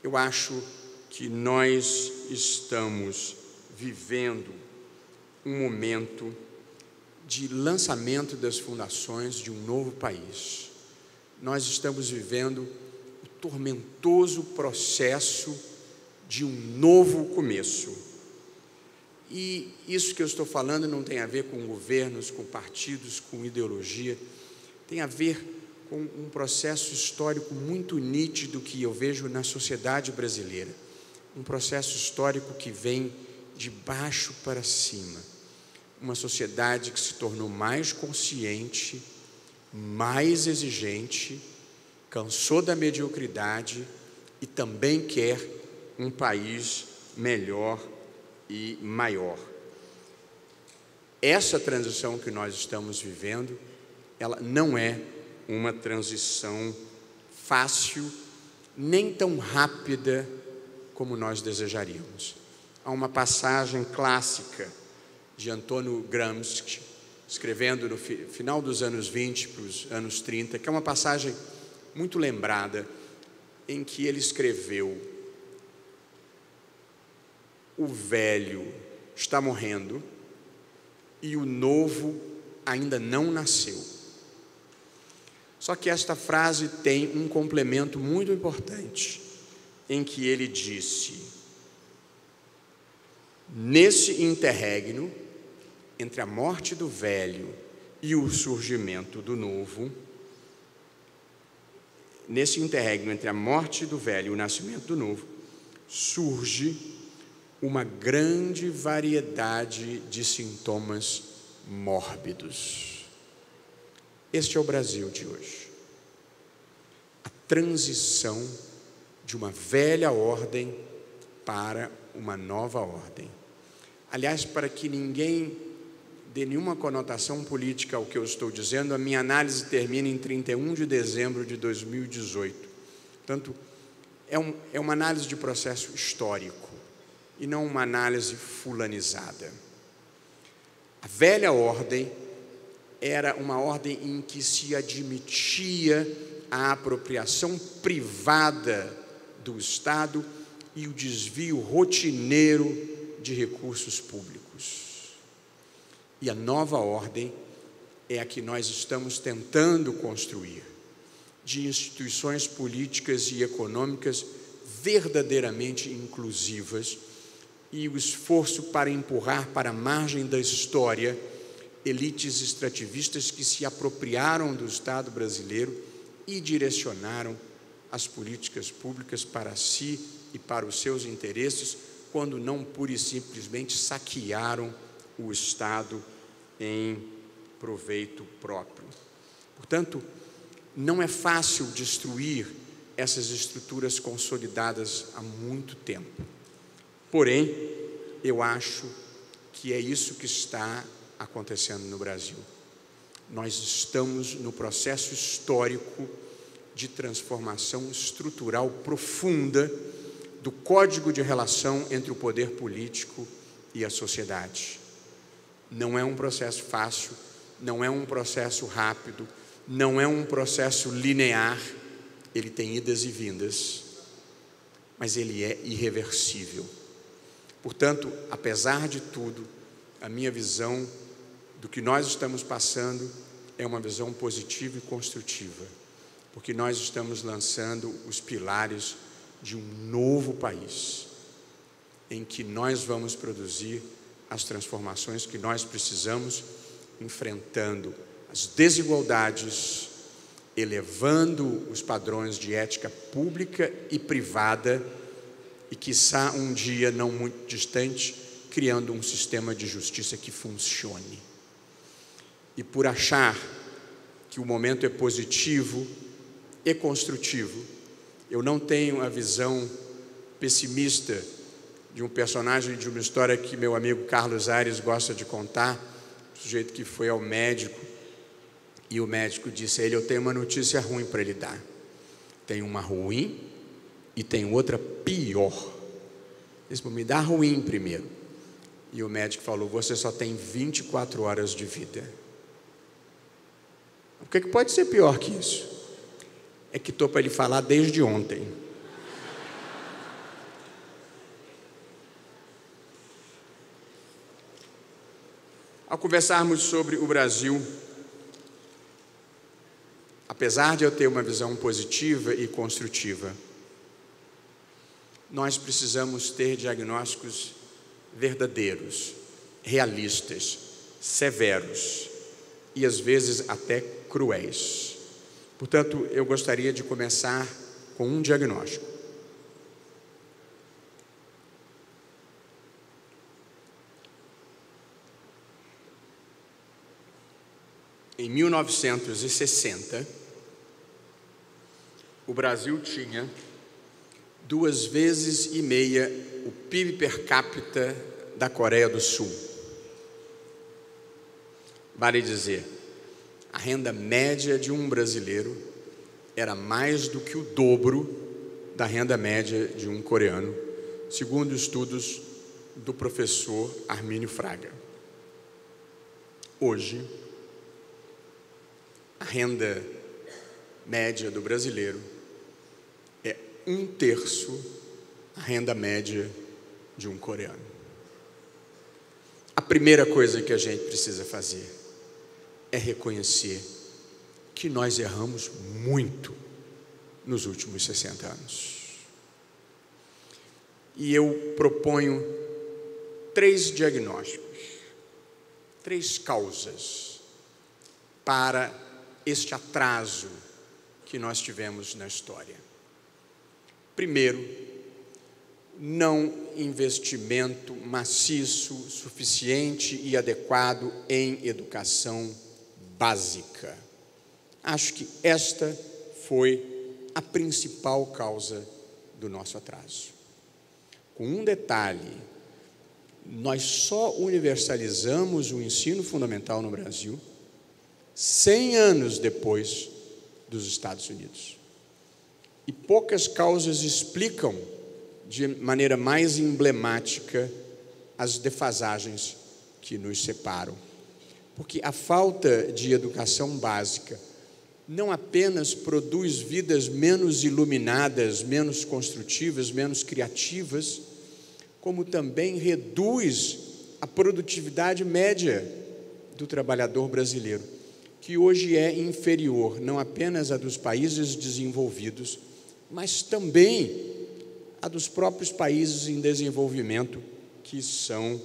Eu acho que nós estamos vivendo um momento de lançamento das fundações de um novo país. Nós estamos vivendo o tormentoso processo de um novo começo. E isso que eu estou falando não tem a ver com governos, com partidos, com ideologia, tem a ver com um processo histórico muito nítido que eu vejo na sociedade brasileira. Um processo histórico que vem de baixo para cima. Uma sociedade que se tornou mais consciente, mais exigente, cansou da mediocridade e também quer um país melhor e maior. Essa transição que nós estamos vivendo, ela não é uma transição fácil, nem tão rápida como nós desejaríamos. Há uma passagem clássica de Antônio Gramsci, escrevendo no final dos anos 20 para os anos 30, que é uma passagem muito lembrada, em que ele escreveu: o velho está morrendo e o novo ainda não nasceu. Só que esta frase tem um complemento muito importante, em que ele disse: nesse interregno, entre a morte do velho e o surgimento do novo, nesse interregno entre a morte do velho e o nascimento do novo, surge uma grande variedade de sintomas mórbidos. Este é o Brasil de hoje. A transição de uma velha ordem para uma nova ordem. Aliás, para que ninguém dê nenhuma conotação política ao que eu estou dizendo, a minha análise termina em 31 de dezembro de 2018. Portanto, é uma análise de processo histórico e não uma análise fulanizada. A velha ordem era uma ordem em que se admitia a apropriação privada do Estado e o desvio rotineiro de recursos públicos. E a nova ordem é a que nós estamos tentando construir, de instituições políticas e econômicas verdadeiramente inclusivas, e o esforço para empurrar para a margem da história elites extrativistas que se apropriaram do Estado brasileiro e direcionaram as políticas públicas para si e para os seus interesses, quando não pura e simplesmente saquearam o Estado em proveito próprio. Portanto, não é fácil destruir essas estruturas consolidadas há muito tempo. Porém, eu acho que é isso que está acontecendo no Brasil. Nós estamos no processo histórico de transformação estrutural profunda do código de relação entre o poder político e a sociedade. Não é um processo fácil, não é um processo rápido, não é um processo linear, ele tem idas e vindas, mas ele é irreversível. Portanto, apesar de tudo, a minha visão do que nós estamos passando é uma visão positiva e construtiva, porque nós estamos lançando os pilares de um novo país, em que nós vamos produzir as transformações que nós precisamos, enfrentando as desigualdades, elevando os padrões de ética pública e privada, e quiçá um dia não muito distante, criando um sistema de justiça que funcione. E por achar que o momento é positivo e construtivo, eu não tenho a visão pessimista de um personagem de uma história que meu amigo Carlos Aires gosta de contar, o sujeito que foi ao médico, e o médico disse a ele: eu tenho uma notícia ruim para lhe dar. Tem uma ruim e tem outra pior. Ele disse: me dá a ruim primeiro. E o médico falou: você só tem 24 horas de vida. O que pode ser pior que isso? É que estou para lhe falar desde ontem. Ao conversarmos sobre o Brasil, apesar de eu ter uma visão positiva e construtiva, nós precisamos ter diagnósticos verdadeiros, realistas, severos e às vezes até cruéis. Portanto, eu gostaria de começar com um diagnóstico. Em 1960, o Brasil tinha 2,5 vezes o PIB per capita da Coreia do Sul. Vale dizer, a renda média de um brasileiro era mais do que o dobro da renda média de um coreano, segundo estudos do professor Armínio Fraga. Hoje, a renda média do brasileiro é 1/3 a renda média de um coreano. A primeira coisa que a gente precisa fazer é reconhecer que nós erramos muito nos últimos 60 anos. E eu proponho 3 diagnósticos, 3 causas para este atraso que nós tivemos na história. Primeiro, não investimento maciço, suficiente e adequado em educação básica. Acho que esta foi a principal causa do nosso atraso. Com um detalhe, nós só universalizamos o ensino fundamental no Brasil 100 anos depois dos Estados Unidos. E poucas causas explicam de maneira mais emblemática as defasagens que nos separam. Porque a falta de educação básica não apenas produz vidas menos iluminadas, menos construtivas, menos criativas, como também reduz a produtividade média do trabalhador brasileiro, que hoje é inferior não apenas à dos países desenvolvidos, mas também a dos próprios países em desenvolvimento, que são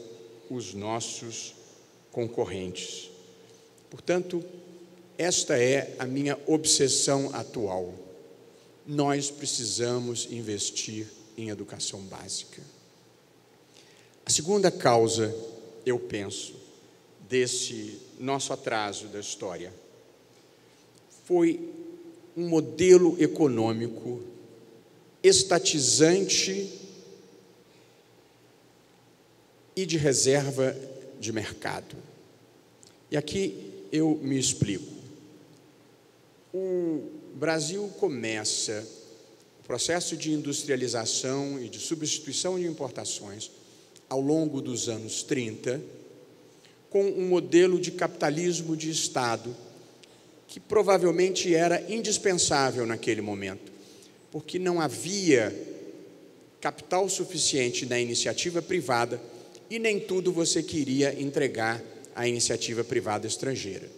os nossos concorrentes. Portanto, esta é a minha obsessão atual. Nós precisamos investir em educação básica. A segunda causa, eu penso, desse nosso atraso da história foi um modelo econômico estatizante e de reserva de mercado. E aqui eu me explico. O Brasil começa o processo de industrialização e de substituição de importações ao longo dos anos 30, com um modelo de capitalismo de Estado que provavelmente era indispensável naquele momento, porque não havia capital suficiente na iniciativa privada e nem tudo você queria entregar à iniciativa privada estrangeira.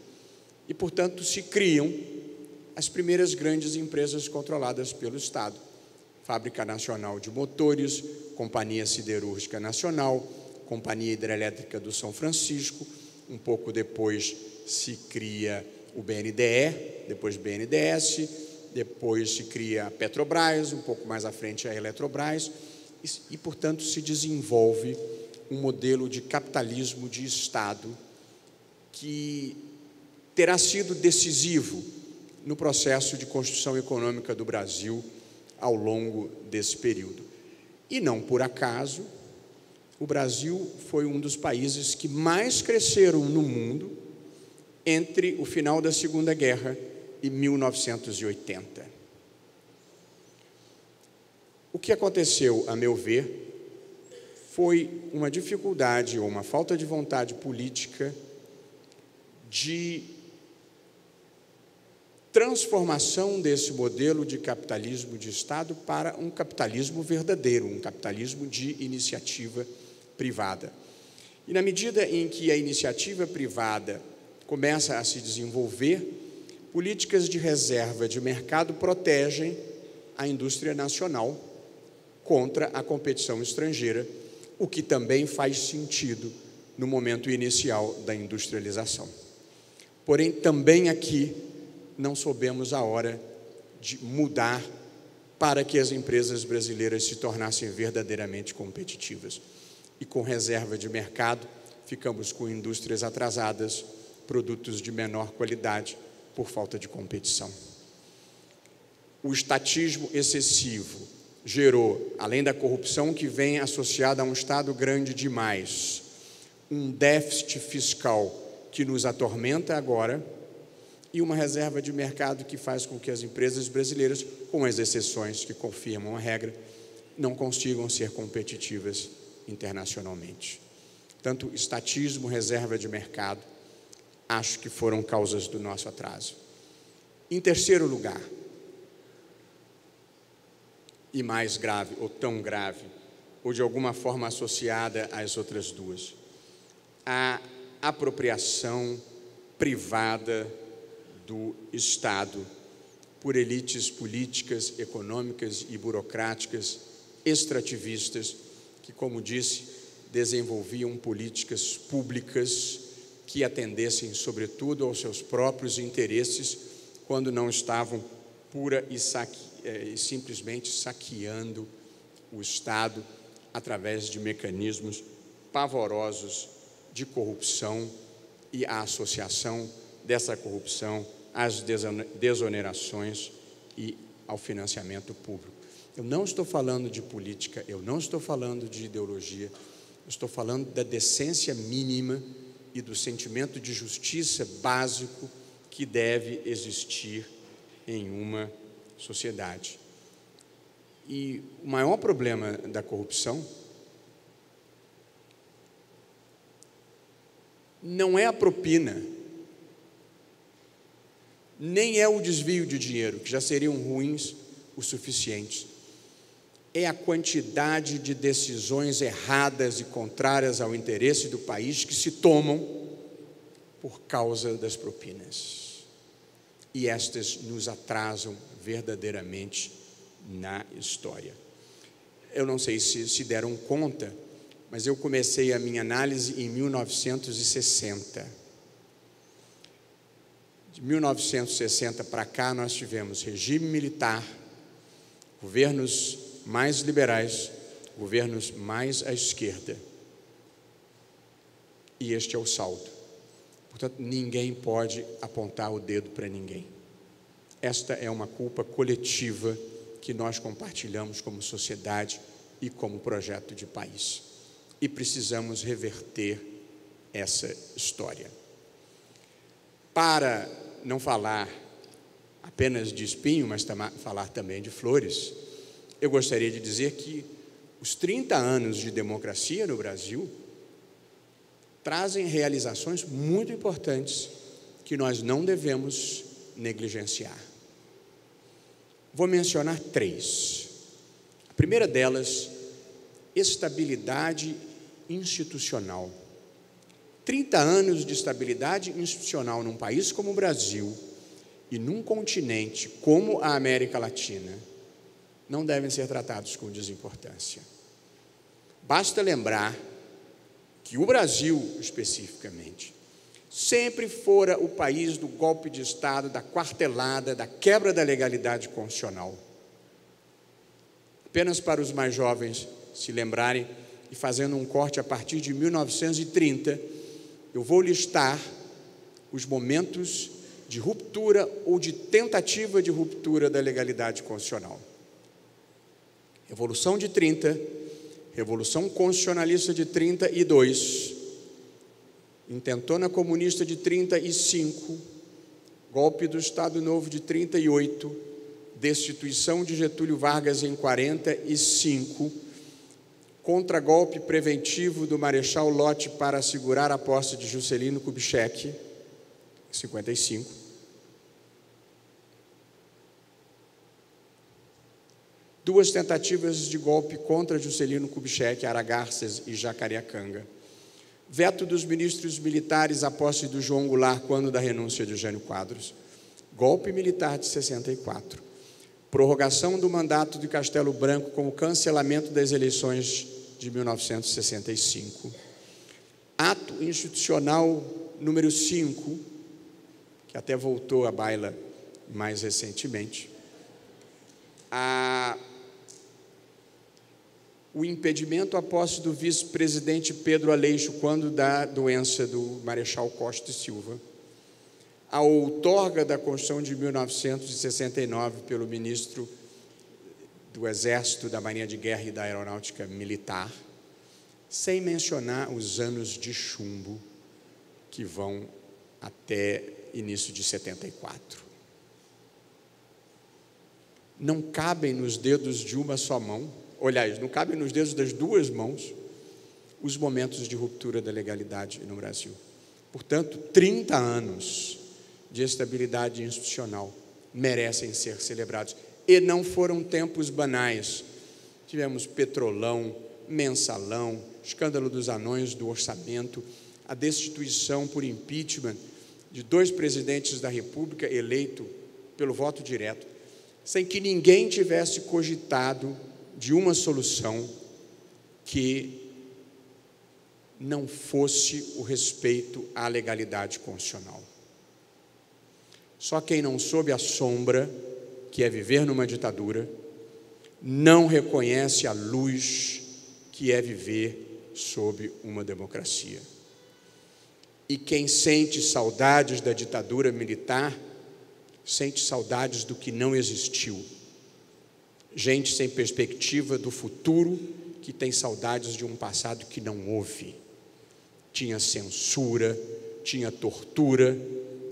E, portanto, se criam as primeiras grandes empresas controladas pelo Estado. Fábrica Nacional de Motores, Companhia Siderúrgica Nacional, Companhia Hidrelétrica do São Francisco. Um pouco depois se cria o BNDE, depois BNDES, depois se cria a Petrobras, um pouco mais à frente a Eletrobras, e, portanto, se desenvolve um modelo de capitalismo de Estado que terá sido decisivo no processo de construção econômica do Brasil ao longo desse período. E não por acaso, o Brasil foi um dos países que mais cresceram no mundo entre o final da Segunda Guerra e 1980. O que aconteceu, a meu ver, foi uma dificuldade ou uma falta de vontade política de transformação desse modelo de capitalismo de Estado para um capitalismo verdadeiro, um capitalismo de iniciativa privada. E na medida em que a iniciativa privada começa a se desenvolver, políticas de reserva de mercado protegem a indústria nacional contra a competição estrangeira, o que também faz sentido no momento inicial da industrialização. Porém, também aqui não soubemos a hora de mudar para que as empresas brasileiras se tornassem verdadeiramente competitivas. E com reserva de mercado, ficamos com indústrias atrasadas, produtos de menor qualidade, por falta de competição. O estatismo excessivo gerou, além da corrupção que vem associada a um Estado grande demais, um déficit fiscal que nos atormenta agora e uma reserva de mercado que faz com que as empresas brasileiras, com as exceções que confirmam a regra, não consigam ser competitivas internacionalmente. Tanto estatismo, reserva de mercado, acho que foram causas do nosso atraso. Em terceiro lugar, e mais grave, ou tão grave, ou de alguma forma associada às outras duas, a apropriação privada do Estado por elites políticas, econômicas e burocráticas extrativistas que, como disse, desenvolviam políticas públicas que atendessem, sobretudo, aos seus próprios interesses, quando não estavam pura e simplesmente saqueando o Estado através de mecanismos pavorosos de corrupção e a associação dessa corrupção às desonerações e ao financiamento público. Eu não estou falando de política, eu não estou falando de ideologia, eu estou falando da decência mínima e do sentimento de justiça básico que deve existir em uma sociedade. E o maior problema da corrupção não é a propina, nem é o desvio de dinheiro, que já seriam ruins o suficiente. É a quantidade de decisões erradas e contrárias ao interesse do país que se tomam por causa das propinas. E estas nos atrasam verdadeiramente na história. Eu não sei se deram conta, mas eu comecei a minha análise em 1960. De 1960 para cá, nós tivemos regime militar, governos mais liberais, governos mais à esquerda. E este é o saldo. Portanto, ninguém pode apontar o dedo para ninguém. Esta é uma culpa coletiva que nós compartilhamos como sociedade e como projeto de país. E precisamos reverter essa história. Para não falar apenas de espinho, mas falar também de flores, eu gostaria de dizer que os 30 anos de democracia no Brasil trazem realizações muito importantes que nós não devemos negligenciar. Vou mencionar 3. A primeira delas, estabilidade institucional. 30 anos de estabilidade institucional num país como o Brasil e num continente como a América Latina não devem ser tratados com desimportância. Basta lembrar que o Brasil, especificamente, sempre fora o país do golpe de Estado, da quartelada, da quebra da legalidade constitucional. Apenas para os mais jovens se lembrarem, e fazendo um corte a partir de 1930, eu vou listar os momentos de ruptura ou de tentativa de ruptura da legalidade constitucional. Revolução de 30, Revolução Constitucionalista de 32, Intentona Comunista de 35, Golpe do Estado Novo de 38, Destituição de Getúlio Vargas em 45, Contragolpe preventivo do Marechal Lott para assegurar a posse de Juscelino Kubitschek, em 55. Duas tentativas de golpe contra Juscelino Kubitschek, Aragarças e Jacareacanga. Veto dos ministros militares à posse do João Goulart quando da renúncia de Jânio Quadros. Golpe militar de 64. Prorrogação do mandato de Castelo Branco com o cancelamento das eleições de 1965. Ato institucional número 5, que até voltou à baila mais recentemente. O impedimento à posse do vice-presidente Pedro Aleixo quando da doença do Marechal Costa e Silva. A outorga da Constituição de 1969 pelo ministro do Exército, da Marinha de Guerra e da Aeronáutica Militar, sem mencionar os anos de chumbo que vão até início de 74. Não cabem nos dedos de uma só mão, aliás, não cabem nos dedos das duas mãos, os momentos de ruptura da legalidade no Brasil. Portanto, 30 anos de estabilidade institucional merecem ser celebrados. E não foram tempos banais. Tivemos petrolão, mensalão, escândalo dos anões do orçamento, a destituição por impeachment de 2 presidentes da República eleitos pelo voto direto, sem que ninguém tivesse cogitado de uma solução que não fosse o respeito à legalidade constitucional. Só quem não soube a sombra, que é viver numa ditadura, não reconhece a luz, que é viver sob uma democracia. E quem sente saudades da ditadura militar, sente saudades do que não existiu. Gente sem perspectiva do futuro, que tem saudades de um passado que não houve. Tinha censura, tinha tortura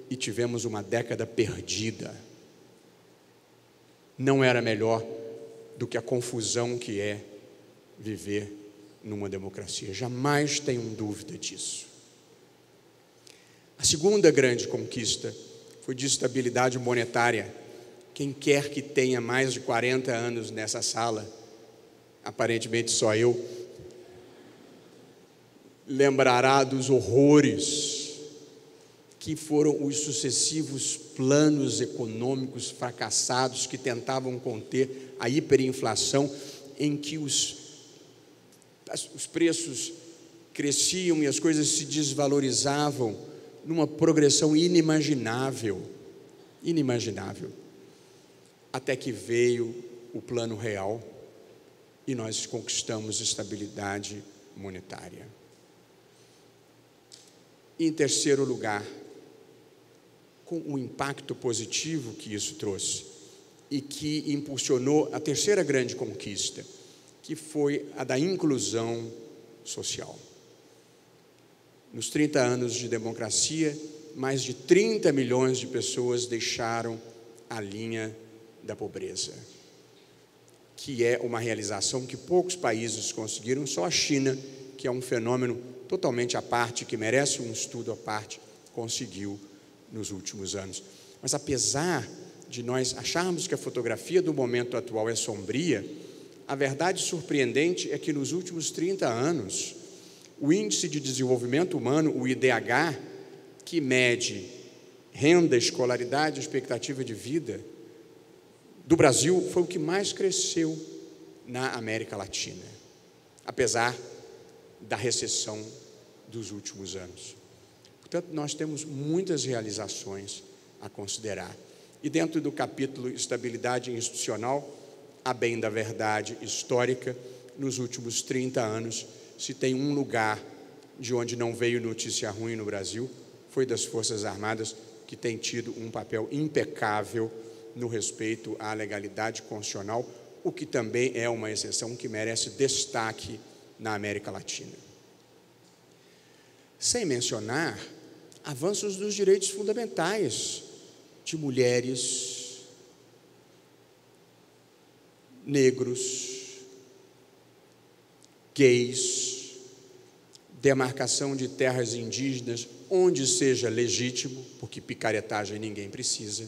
e tivemos uma década perdida. Não era melhor do que a confusão que é viver numa democracia. Jamais tenham dúvida disso. A segunda grande conquista foi de estabilidade monetária. Quem quer que tenha mais de 40 anos nessa sala, aparentemente só eu, lembrará dos horrores que foram os sucessivos planos econômicos fracassados que tentavam conter a hiperinflação, em que os preços cresciam e as coisas se desvalorizavam numa progressão inimaginável, até que veio o Plano Real e nós conquistamos estabilidade monetária. E, em terceiro lugar, com o impacto positivo que isso trouxe e que impulsionou a terceira grande conquista, que foi a da inclusão social. Nos 30 anos de democracia, mais de 30 milhões de pessoas deixaram a linha da pobreza, que é uma realização que poucos países conseguiram, só a China, que é um fenômeno totalmente à parte, que merece um estudo à parte, conseguiu nos últimos anos. Mas apesar de nós acharmos que a fotografia do momento atual é sombria, a verdade surpreendente é que nos últimos 30 anos, o Índice de Desenvolvimento Humano, o IDH, que mede renda, escolaridade, expectativa de vida do Brasil, foi o que mais cresceu na América Latina, apesar da recessão dos últimos anos. Portanto, nós temos muitas realizações a considerar. E dentro do capítulo Estabilidade Institucional, a bem da verdade histórica, nos últimos 30 anos, se tem um lugar de onde não veio notícia ruim no Brasil, foi das Forças Armadas, que tem tido um papel impecável no respeito à legalidade constitucional, o que também é uma exceção que merece destaque na América Latina. Sem mencionar avanços dos direitos fundamentais de mulheres, negros, gays, demarcação de terras indígenas, onde seja legítimo, porque picaretagem ninguém precisa,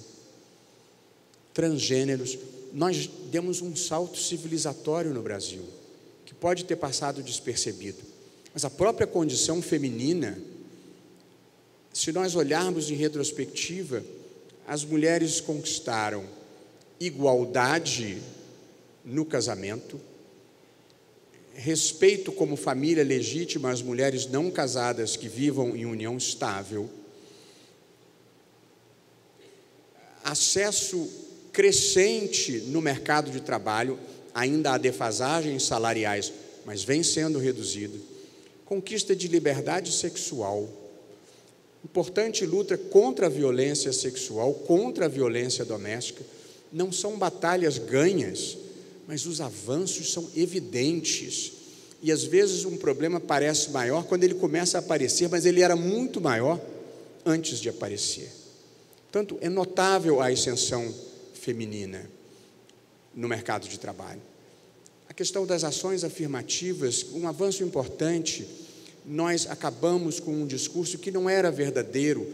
transgêneros. Nós demos um salto civilizatório no Brasil, que pode ter passado despercebido, mas a própria condição feminina, se nós olharmos em retrospectiva, as mulheres conquistaram igualdade no casamento, respeito como família legítima às mulheres não casadas que vivam em união estável, acesso crescente no mercado de trabalho, ainda há defasagens salariais, mas vem sendo reduzido, conquista de liberdade sexual, importante luta contra a violência sexual, contra a violência doméstica. Não são batalhas ganhas, mas os avanços são evidentes. E às vezes um problema parece maior quando ele começa a aparecer, mas ele era muito maior antes de aparecer. Portanto, é notável a ascensão feminina no mercado de trabalho. A questão das ações afirmativas, um avanço importante. Nós acabamos com um discurso que não era verdadeiro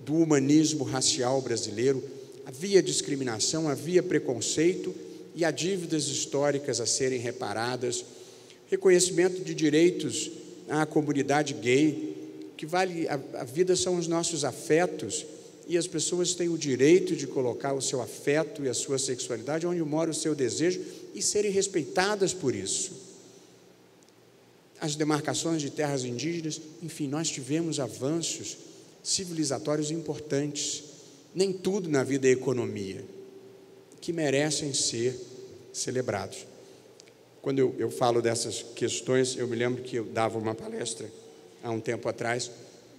do humanismo racial brasileiro. Havia discriminação, havia preconceito e há dívidas históricas a serem reparadas. Reconhecimento de direitos à comunidade gay, que vale a vida são os nossos afetos, e as pessoas têm o direito de colocar o seu afeto e a sua sexualidade onde mora o seu desejo e serem respeitadas por isso. As demarcações de terras indígenas, enfim, nós tivemos avanços civilizatórios importantes. Nem tudo na vida é economia, que merecem ser celebrados. Quando eu falo dessas questões, eu me lembro que eu dava uma palestra há um tempo atrás,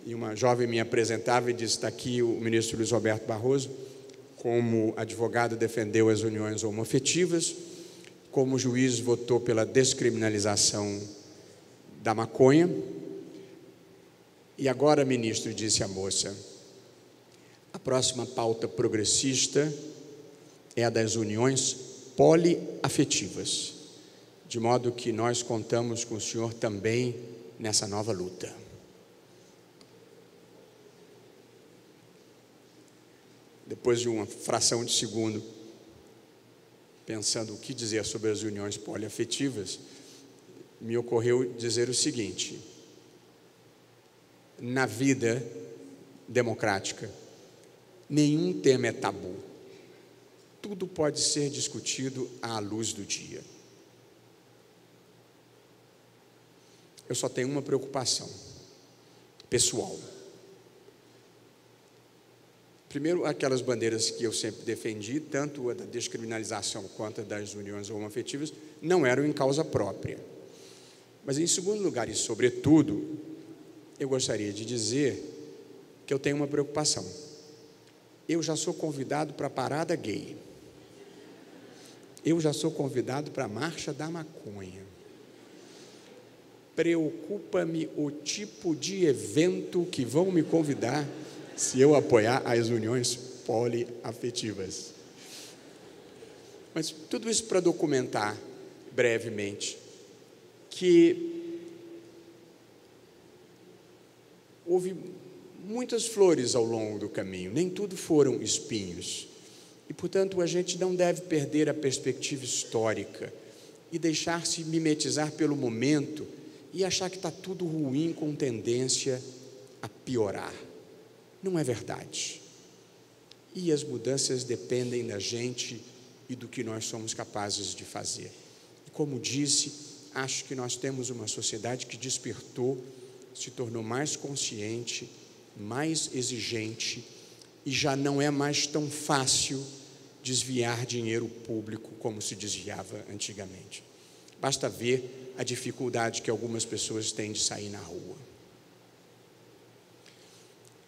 e uma jovem me apresentava e disse: está aqui o ministro Luiz Roberto Barroso, como advogado defendeu as uniões homoafetivas, como juiz votou pela descriminalização da maconha, e agora, ministro, disse a moça, a próxima pauta progressista é a das uniões poliafetivas, de modo que nós contamos com o senhor também nessa nova luta. Depois de uma fração de segundo, pensando o que dizer sobre as uniões poliafetivas, me ocorreu dizer o seguinte: na vida democrática, nenhum tema é tabu. Tudo pode ser discutido à luz do dia. Eu só tenho uma preocupação pessoal. Primeiro, aquelas bandeiras que eu sempre defendi, tanto a da descriminalização quanto a das uniões homoafetivas, não eram em causa própria. Mas, em segundo lugar, e sobretudo, eu gostaria de dizer que eu tenho uma preocupação. Eu já sou convidado para a parada gay. Eu já sou convidado para a marcha da maconha. Preocupa-me o tipo de evento que vão me convidar se eu apoiar as uniões poliafetivas. Mas tudo isso para documentar brevemente que houve muitas flores ao longo do caminho, nem tudo foram espinhos. E, portanto, a gente não deve perder a perspectiva histórica e deixar-se mimetizar pelo momento e achar que está tudo ruim com tendência a piorar. Não é verdade. E as mudanças dependem da gente e do que nós somos capazes de fazer. E como disse, acho que nós temos uma sociedade que despertou, se tornou mais consciente, mais exigente, e já não é mais tão fácil desviar dinheiro público como se desviava antigamente. Basta ver a dificuldade que algumas pessoas têm de sair na rua.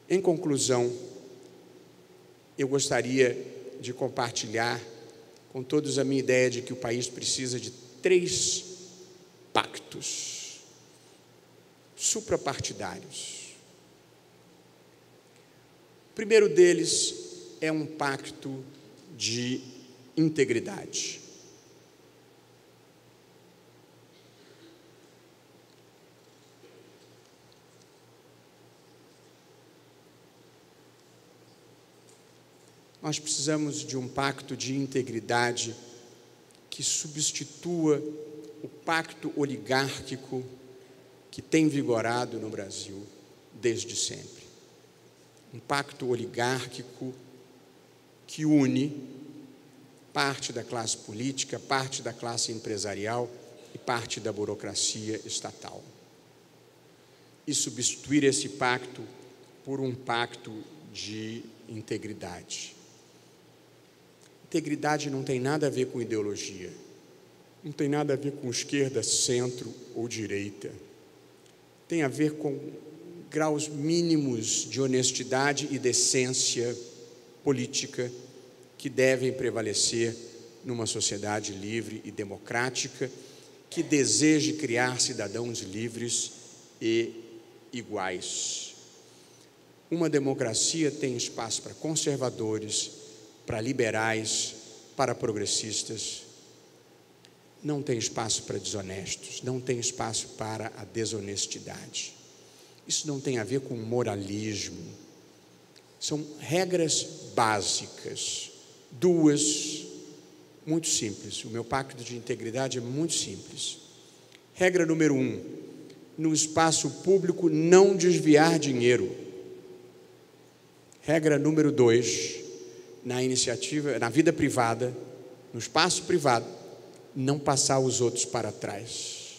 Em conclusão, eu gostaria de compartilhar com todos a minha ideia de que o país precisa de 3 pactos suprapartidários. O primeiro deles é um pacto de integridade. Nós precisamos de um pacto de integridade que substitua o pacto oligárquico que tem vigorado no Brasil desde sempre. Um pacto oligárquico que une parte da classe política, parte da classe empresarial e parte da burocracia estatal. E substituir esse pacto por um pacto de integridade. Integridade não tem nada a ver com ideologia, não tem nada a ver com esquerda, centro ou direita. Tem a ver com graus mínimos de honestidade e decência política que devem prevalecer numa sociedade livre e democrática que deseje criar cidadãos livres e iguais. Uma democracia tem espaço para conservadores, para liberais, para progressistas. Não tem espaço para desonestos, não tem espaço para a desonestidade. Isso não tem a ver com moralismo. São regras básicas, duas, muito simples. O meu pacto de integridade é muito simples. Regra número 1, no espaço público não desviar dinheiro. Regra número 2, na vida privada, no espaço privado, não passar os outros para trás.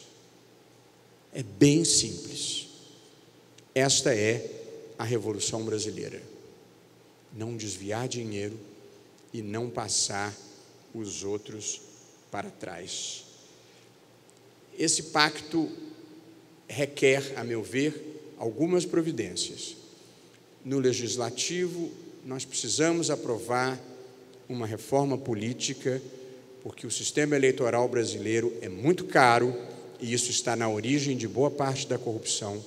É bem simples. Esta é a Revolução Brasileira. Não desviar dinheiro e não passar os outros para trás. Esse pacto requer, a meu ver, algumas providências. No legislativo, nós precisamos aprovar uma reforma política, porque o sistema eleitoral brasileiro é muito caro e isso está na origem de boa parte da corrupção.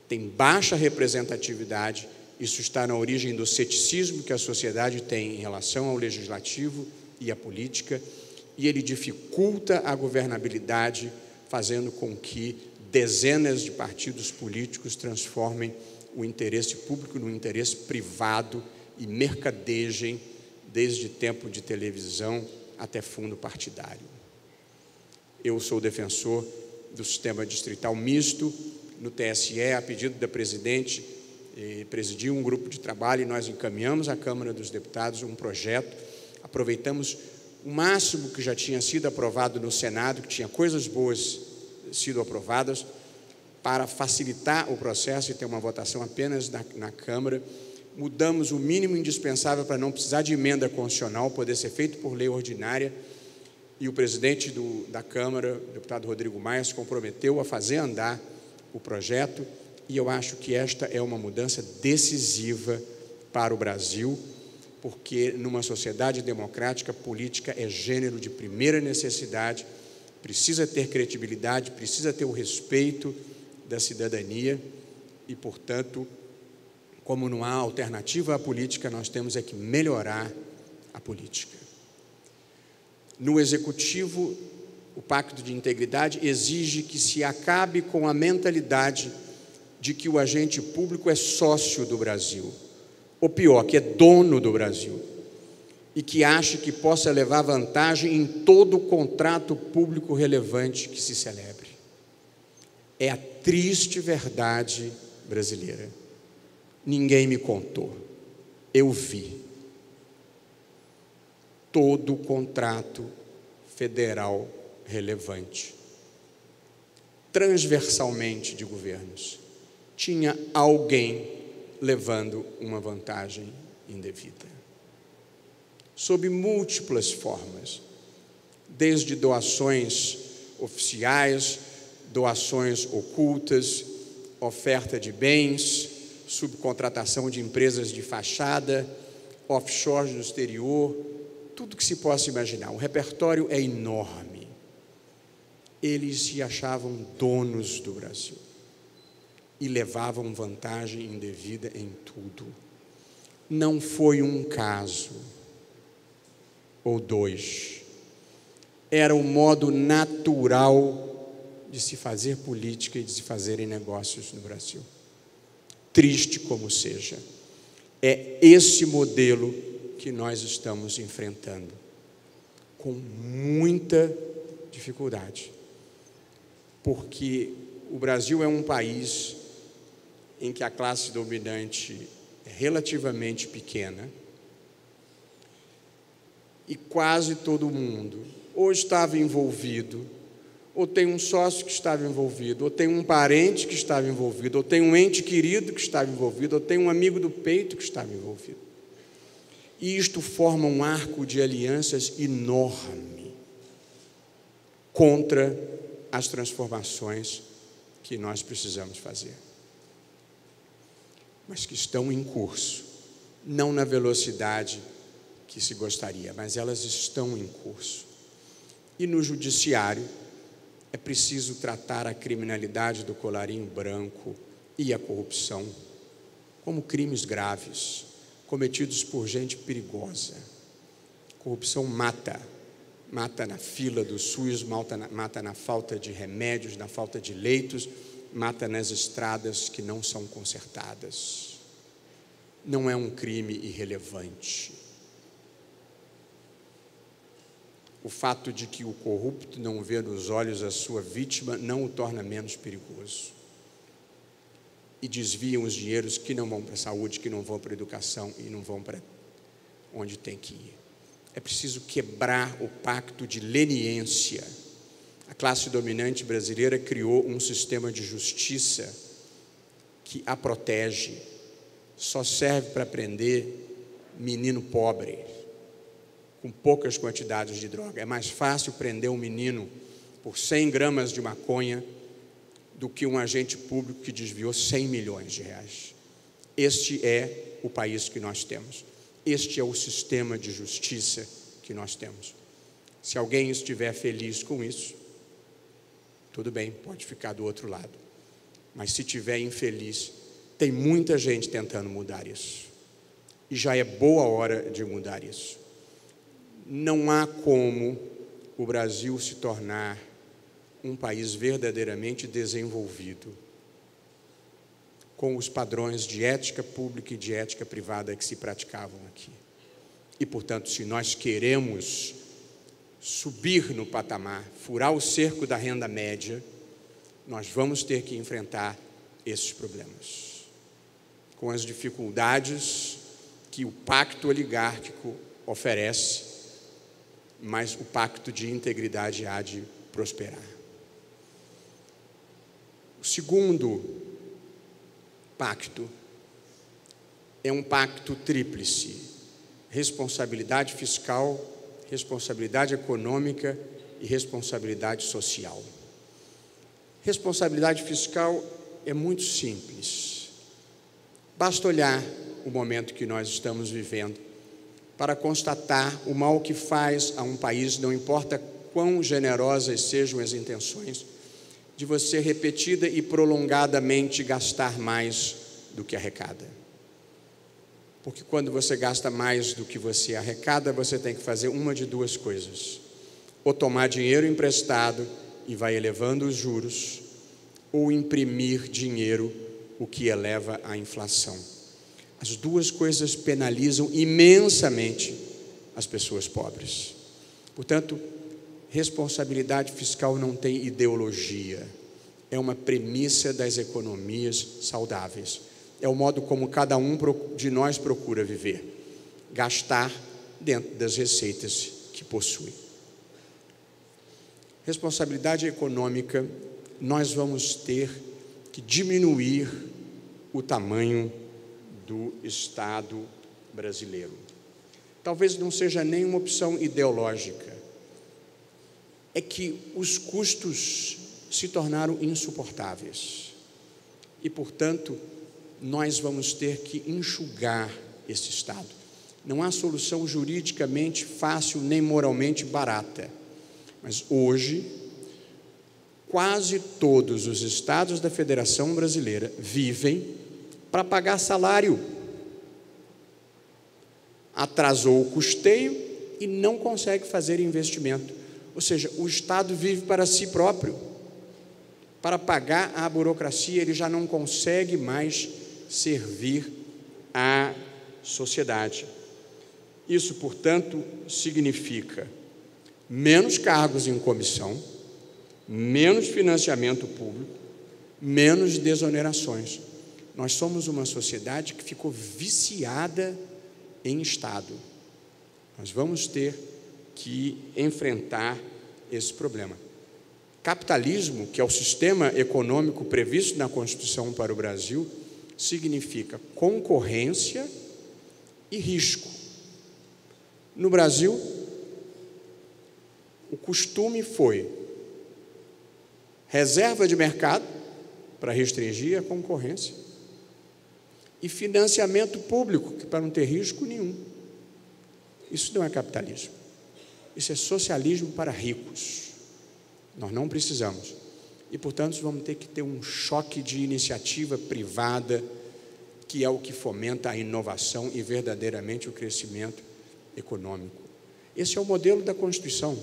Tem baixa representatividade, isso está na origem do ceticismo que a sociedade tem em relação ao legislativo e à política, e ele dificulta a governabilidade, fazendo com que dezenas de partidos políticos transformem o interesse público no interesse privado e mercadejem desde tempo de televisão até fundo partidário. Eu sou defensor do sistema distrital misto. No TSE, a pedido da presidente, presidi um grupo de trabalho e nós encaminhamos à Câmara dos Deputados um projeto. Aproveitamos o máximo que já tinha sido aprovado no Senado, que tinha coisas boas sido aprovadas, para facilitar o processo e ter uma votação apenas na Câmara. Mudamos o mínimo indispensável para não precisar de emenda constitucional, poder ser feito por lei ordinária, e o presidente da Câmara, o deputado Rodrigo Maia, se comprometeu a fazer andar o projeto, e eu acho que esta é uma mudança decisiva para o Brasil, porque numa sociedade democrática, política é gênero de primeira necessidade, precisa ter credibilidade, precisa ter o respeito da cidadania e, portanto, como não há alternativa à política, nós temos é que melhorar a política. No Executivo, o Pacto de Integridade exige que se acabe com a mentalidade de que o agente público é sócio do Brasil, ou pior, que é dono do Brasil, e que ache que possa levar vantagem em todo contrato público relevante que se celebre. É a triste verdade brasileira. Ninguém me contou, eu vi. Todo contrato federal relevante, transversalmente de governos, tinha alguém levando uma vantagem indevida, sob múltiplas formas, desde doações oficiais, doações ocultas, oferta de bens, subcontratação de empresas de fachada, offshore no exterior, tudo que se possa imaginar. O repertório é enorme. Eles se achavam donos do Brasil e levavam vantagem indevida em tudo. Não foi um caso ou dois. Era o modo natural de se fazer política e de se fazerem negócios no Brasil. Triste como seja, é esse modelo que nós estamos enfrentando, com muita dificuldade, porque o Brasil é um país em que a classe dominante é relativamente pequena e quase todo mundo ou estava envolvido, ou tem um sócio que estava envolvido, ou tem um parente que estava envolvido, ou tem um ente querido que estava envolvido, ou tem um amigo do peito que estava envolvido. E isto forma um arco de alianças enorme contra as transformações que nós precisamos fazer, mas que estão em curso, não na velocidade que se gostaria, mas elas estão em curso. E no judiciário, é preciso tratar a criminalidade do colarinho branco e a corrupção como crimes graves, cometidos por gente perigosa. Corrupção mata na fila do SUS, mata na falta de remédios, na falta de leitos, mata nas estradas que não são consertadas. Não é um crime irrelevante. O fato de que o corrupto não vê nos olhos a sua vítima não o torna menos perigoso. E desviam os dinheiros que não vão para a saúde, que não vão para a educação e não vão para onde tem que ir. É preciso quebrar o pacto de leniência. A classe dominante brasileira criou um sistema de justiça que a protege. Só serve para prender menino pobre, com poucas quantidades de droga. É mais fácil prender um menino por 100 gramas de maconha do que um agente público que desviou 100 milhões de reais. Este é o país que nós temos. Este é o sistema de justiça que nós temos. Se alguém estiver feliz com isso, tudo bem, pode ficar do outro lado. Mas se estiver infeliz, tem muita gente tentando mudar isso. E já é boa hora de mudar isso. Não há como o Brasil se tornar um país verdadeiramente desenvolvido com os padrões de ética pública e de ética privada que se praticavam aqui. E, portanto, se nós queremos subir no patamar, furar o cerco da renda média, nós vamos ter que enfrentar esses problemas, com as dificuldades que o pacto oligárquico oferece, mas o pacto de integridade há de prosperar. O segundo pacto é um pacto tríplice: responsabilidade fiscal, responsabilidade econômica e responsabilidade social. Responsabilidade fiscal é muito simples. Basta olhar o momento que nós estamos vivendo para constatar o mal que faz a um país, não importa quão generosas sejam as intenções, de você repetida e prolongadamente gastar mais do que arrecada. Porque quando você gasta mais do que você arrecada, você tem que fazer uma de duas coisas: ou tomar dinheiro emprestado e vai elevando os juros, ou imprimir dinheiro, o que eleva a inflação. As duas coisas penalizam imensamente as pessoas pobres. Portanto, responsabilidade fiscal não tem ideologia. É uma premissa das economias saudáveis. É o modo como cada um de nós procura viver. Gastar dentro das receitas que possui. Responsabilidade econômica, nós vamos ter que diminuir o tamanho do Estado brasileiro. Talvez não seja nenhuma opção ideológica. É que os custos se tornaram insuportáveis. E, portanto, nós vamos ter que enxugar esse Estado. Não há solução juridicamente fácil nem moralmente barata. Mas hoje, quase todos os estados da Federação Brasileira vivem para pagar salário. Atrasou o custeio e não consegue fazer investimento. Ou seja, o Estado vive para si próprio. Para pagar a burocracia, ele já não consegue mais servir à sociedade. Isso, portanto, significa menos cargos em comissão, menos financiamento público, menos desonerações. Nós somos uma sociedade que ficou viciada em Estado. Nós vamos ter que enfrentar esse problema. Capitalismo, que é o sistema econômico previsto na Constituição para o Brasil, significa concorrência e risco. No Brasil, o costume foi reserva de mercado para restringir a concorrência e financiamento público, que para não ter risco nenhum. Isso não é capitalismo. Isso é socialismo para ricos. Nós não precisamos. E, portanto, vamos ter que ter um choque de iniciativa privada que é o que fomenta a inovação e verdadeiramente o crescimento econômico. Esse é o modelo da Constituição,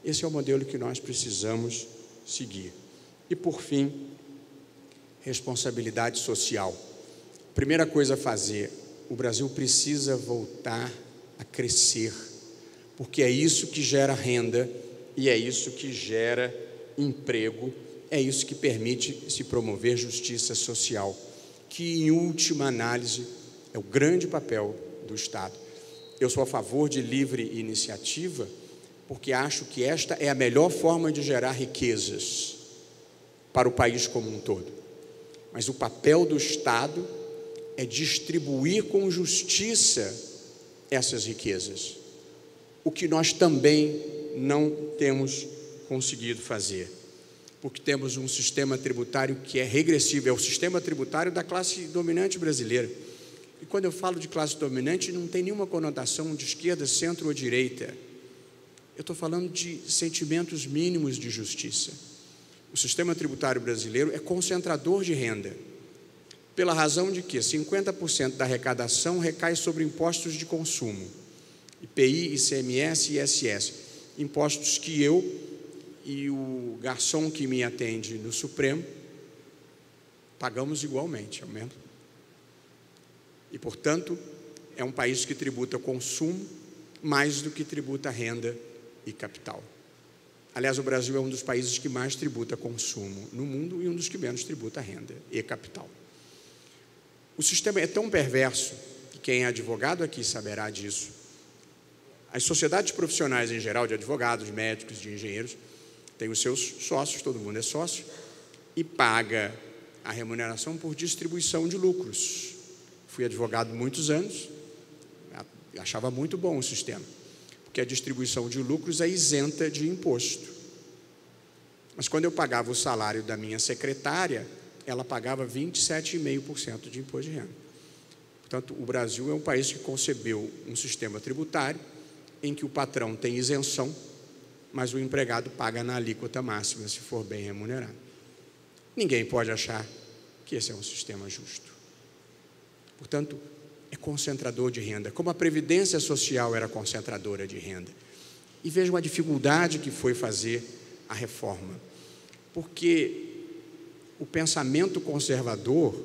esse é o modelo que nós precisamos seguir. E, por fim, responsabilidade social. Primeira coisa a fazer, o Brasil precisa voltar a crescer, porque é isso que gera renda e é isso que gera emprego, é isso que permite se promover justiça social, que, em última análise, é o grande papel do Estado. Eu sou a favor de livre iniciativa, porque acho que esta é a melhor forma de gerar riquezas para o país como um todo. Mas o papel do Estado é distribuir com justiça essas riquezas, o que nós também não temos conseguido fazer, porque temos um sistema tributário que é regressivo, é o sistema tributário da classe dominante brasileira. E quando eu falo de classe dominante, não tem nenhuma conotação de esquerda, centro ou direita. Eu estou falando de sentimentos mínimos de justiça. O sistema tributário brasileiro é concentrador de renda, pela razão de que 50% da arrecadação recai sobre impostos de consumo, IPI, ICMS e ISS, impostos que eu e o garçom que me atende no Supremo pagamos igualmente, é o mesmo. E, portanto, é um país que tributa consumo mais do que tributa renda e capital. Aliás, o Brasil é um dos países que mais tributa consumo no mundo e um dos que menos tributa renda e capital. O sistema é tão perverso, que quem é advogado aqui saberá disso. As sociedades profissionais em geral, de advogados, de médicos, de engenheiros, têm os seus sócios, todo mundo é sócio, e paga a remuneração por distribuição de lucros. Fui advogado muitos anos, achava muito bom o sistema, porque a distribuição de lucros é isenta de imposto. Mas quando eu pagava o salário da minha secretária, ela pagava 27,5% de imposto de renda. Portanto, o Brasil é um país que concebeu um sistema tributário em que o patrão tem isenção, mas o empregado paga na alíquota máxima, se for bem remunerado. Ninguém pode achar que esse é um sistema justo. Portanto, é concentrador de renda, como a Previdência Social era concentradora de renda. E vejam a dificuldade que foi fazer a reforma, porque o pensamento conservador,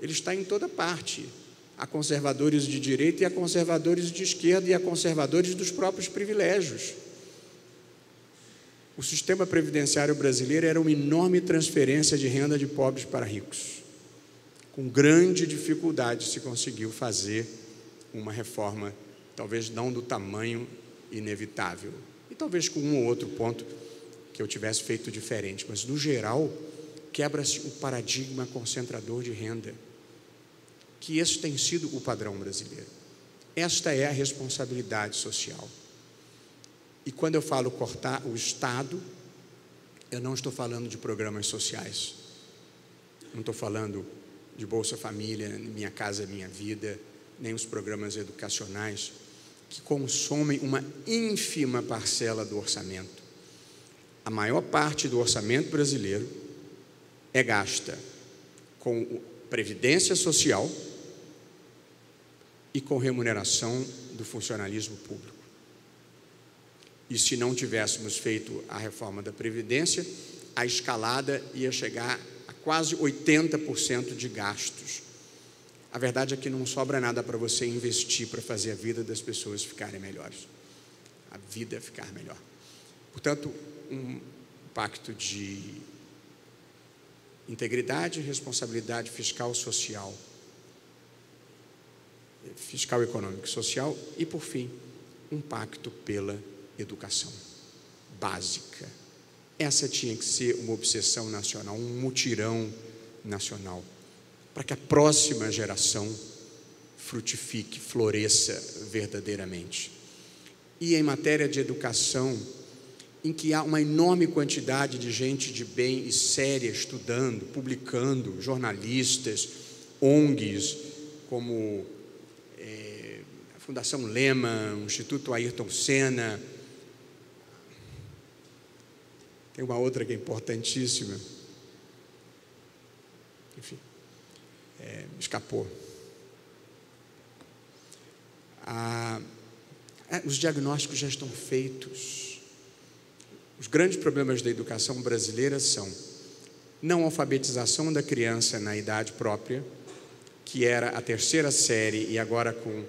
ele está em toda parte. Há conservadores de direita e há conservadores de esquerda e há conservadores dos próprios privilégios. O sistema previdenciário brasileiro era uma enorme transferência de renda de pobres para ricos. Com grande dificuldade se conseguiu fazer uma reforma, talvez não do tamanho inevitável, e talvez com um ou outro ponto que eu tivesse feito diferente, mas no geral quebra-se o paradigma concentrador de renda, que esse tem sido o padrão brasileiro. Esta é a responsabilidade social. E quando eu falo cortar o Estado, eu não estou falando de programas sociais, não estou falando de Bolsa Família, Minha Casa Minha Vida, nem os programas educacionais, que consomem uma ínfima parcela do orçamento. A maior parte do orçamento brasileiro é gasta com previdência social e com remuneração do funcionalismo público. E se não tivéssemos feito a reforma da Previdência, a escalada ia chegar a quase 80% de gastos. A verdade é que não sobra nada para você investir para fazer a vida das pessoas ficarem melhores, a vida ficar melhor. Portanto, um pacto de integridade, responsabilidade fiscal, social, fiscal, econômico e social, e, por fim, um pacto pela educação básica. Essa tinha que ser uma obsessão nacional, um mutirão nacional, para que a próxima geração frutifique, floresça verdadeiramente. E em matéria de educação, em que há uma enorme quantidade de gente de bem e séria estudando, publicando, jornalistas, ONGs, como a Fundação Lema, o Instituto Ayrton Senna. Tem uma outra que é importantíssima. Enfim, escapou. Os diagnósticos já estão feitos. Os grandes problemas da educação brasileira são não alfabetização da criança na idade própria, que era a 3ª série e agora com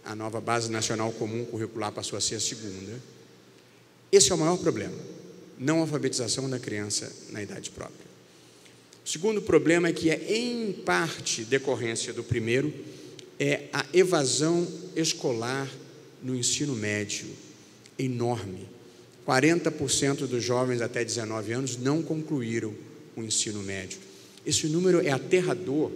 a nova Base Nacional Comum Curricular passou a ser a 2ª. Esse é o maior problema, não alfabetização da criança na idade própria. O segundo problema, que é em parte decorrência do primeiro, é a evasão escolar no ensino médio, enorme. 40% dos jovens até 19 anos não concluíram o ensino médio. Esse número é aterrador.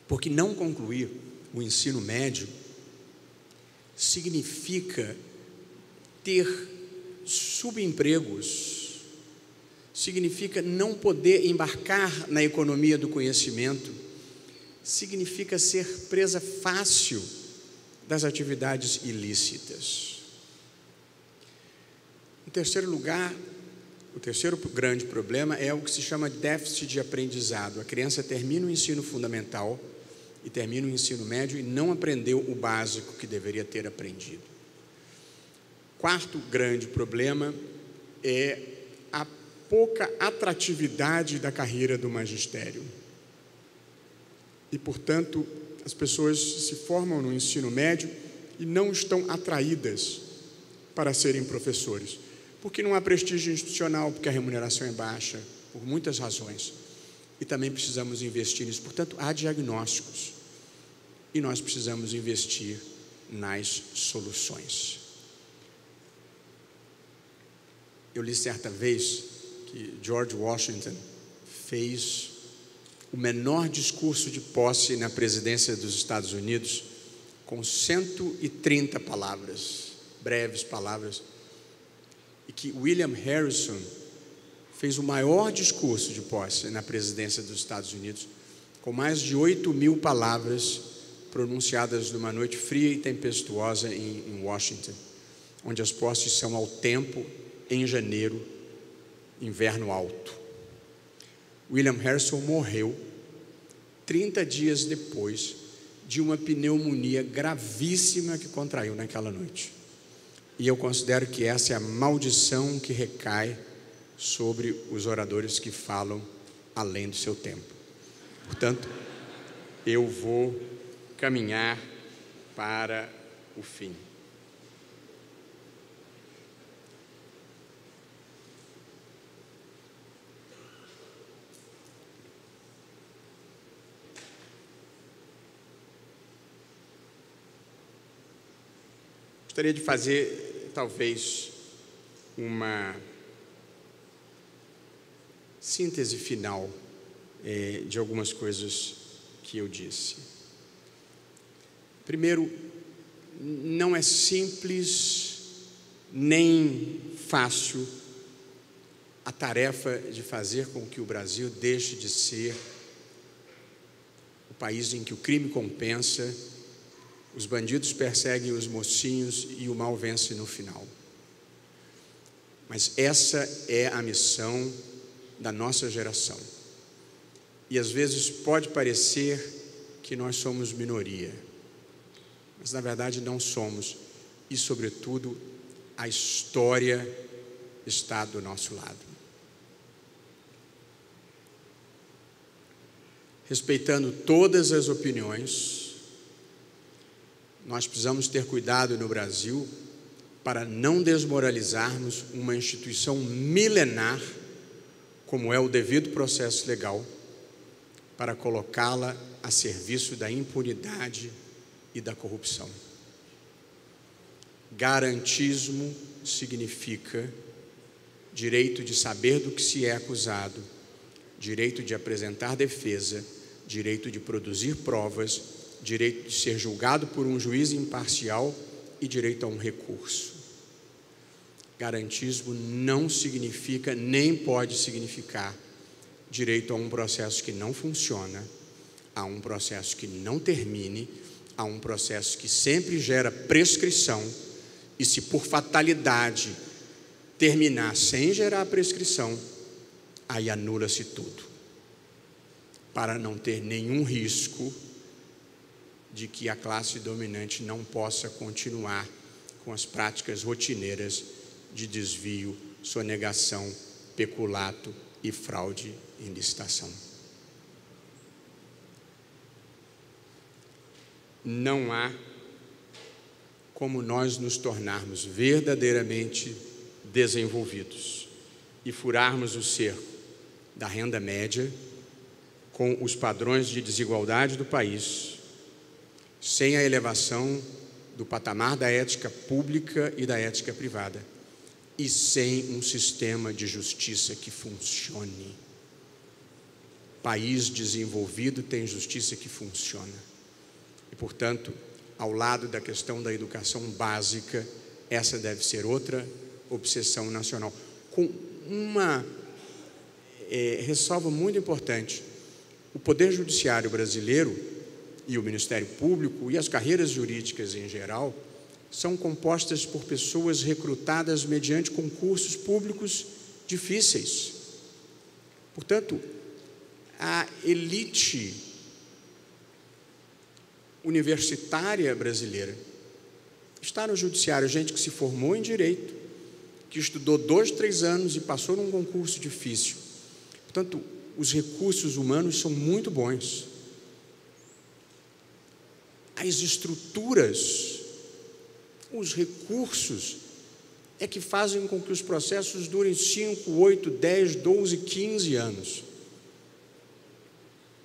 Porque não concluir o ensino médio significa ter subempregos, significa não poder embarcar na economia do conhecimento, significa ser presa fácil das atividades ilícitas. Em terceiro lugar, o terceiro grande problema é o que se chama de déficit de aprendizado. A criança termina o ensino fundamental e termina o ensino médio e não aprendeu o básico que deveria ter aprendido. Quarto grande problema é a pouca atratividade da carreira do magistério. E, portanto, as pessoas se formam no ensino médio e não estão atraídas para serem professores. Porque não há prestígio institucional, porque a remuneração é baixa, por muitas razões. E também precisamos investir nisso. Portanto, há diagnósticos. E nós precisamos investir nas soluções. Eu li certa vez que George Washington fez o menor discurso de posse na presidência dos Estados Unidos com 130 palavras, breves palavras, e que William Harrison fez o maior discurso de posse na presidência dos Estados Unidos com mais de 8.000 palavras pronunciadas numa noite fria e tempestuosa em Washington, onde as posses são ao tempo, em janeiro, inverno alto. William Harrison morreu 30 dias depois de uma pneumonia gravíssima que contraiu naquela noite. E eu considero que essa é a maldição que recai sobre os oradores que falam além do seu tempo. Portanto, eu vou caminhar para o fim. Gostaria de fazer, talvez, uma síntese final de algumas coisas que eu disse. Primeiro, não é simples nem fácil a tarefa de fazer com que o Brasil deixe de ser o país em que o crime compensa, os bandidos perseguem os mocinhos e o mal vence no final. Mas essa é a missão da nossa geração. E às vezes pode parecer que nós somos minoria, mas na verdade não somos. E, sobretudo, a história está do nosso lado. Respeitando todas as opiniões, nós precisamos ter cuidado no Brasil para não desmoralizarmos uma instituição milenar, como é o devido processo legal, para colocá-la a serviço da impunidade e da corrupção. Garantismo significa direito de saber do que se é acusado, direito de apresentar defesa, direito de produzir provas, direito de ser julgado por um juiz imparcial e direito a um recurso. Garantismo não significa, nem pode significar, direito a um processo que não funciona, a um processo que não termine, a um processo que sempre gera prescrição, e se por fatalidade terminar sem gerar prescrição, aí anula-se tudo, para não ter nenhum risco de que a classe dominante não possa continuar com as práticas rotineiras de desvio, sonegação, peculato e fraude em licitação. Não há como nós nos tornarmos verdadeiramente desenvolvidos e furarmos o cerco da renda média com os padrões de desigualdade do país, sem a elevação do patamar da ética pública e da ética privada, e sem um sistema de justiça que funcione. País desenvolvido tem justiça que funciona. E, portanto, ao lado da questão da educação básica, essa deve ser outra obsessão nacional. Com uma ressalva muito importante: o Poder Judiciário brasileiro e o Ministério Público e as carreiras jurídicas em geral são compostas por pessoas recrutadas mediante concursos públicos difíceis. Portanto, a elite universitária brasileira está no judiciário, gente que se formou em direito, que estudou 2, 3 anos e passou num concurso difícil. Portanto, os recursos humanos são muito bons. As estruturas, os recursos é que fazem com que os processos durem 5, 8, 10, 12, 15 anos.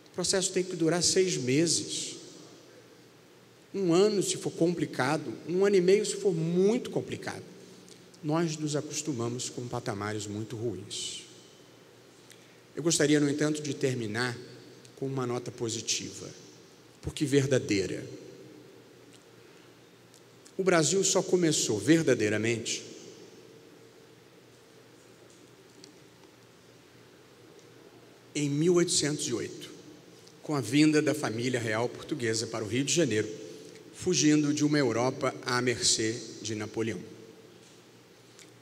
O processo tem que durar 6 meses. 1 ano se for complicado, 1 ano e meio se for muito complicado. Nós nos acostumamos com patamares muito ruins. Eu gostaria, no entanto, de terminar com uma nota positiva, porque verdadeira. O Brasil só começou verdadeiramente em 1808, com a vinda da família real portuguesa para o Rio de Janeiro, fugindo de uma Europa à mercê de Napoleão.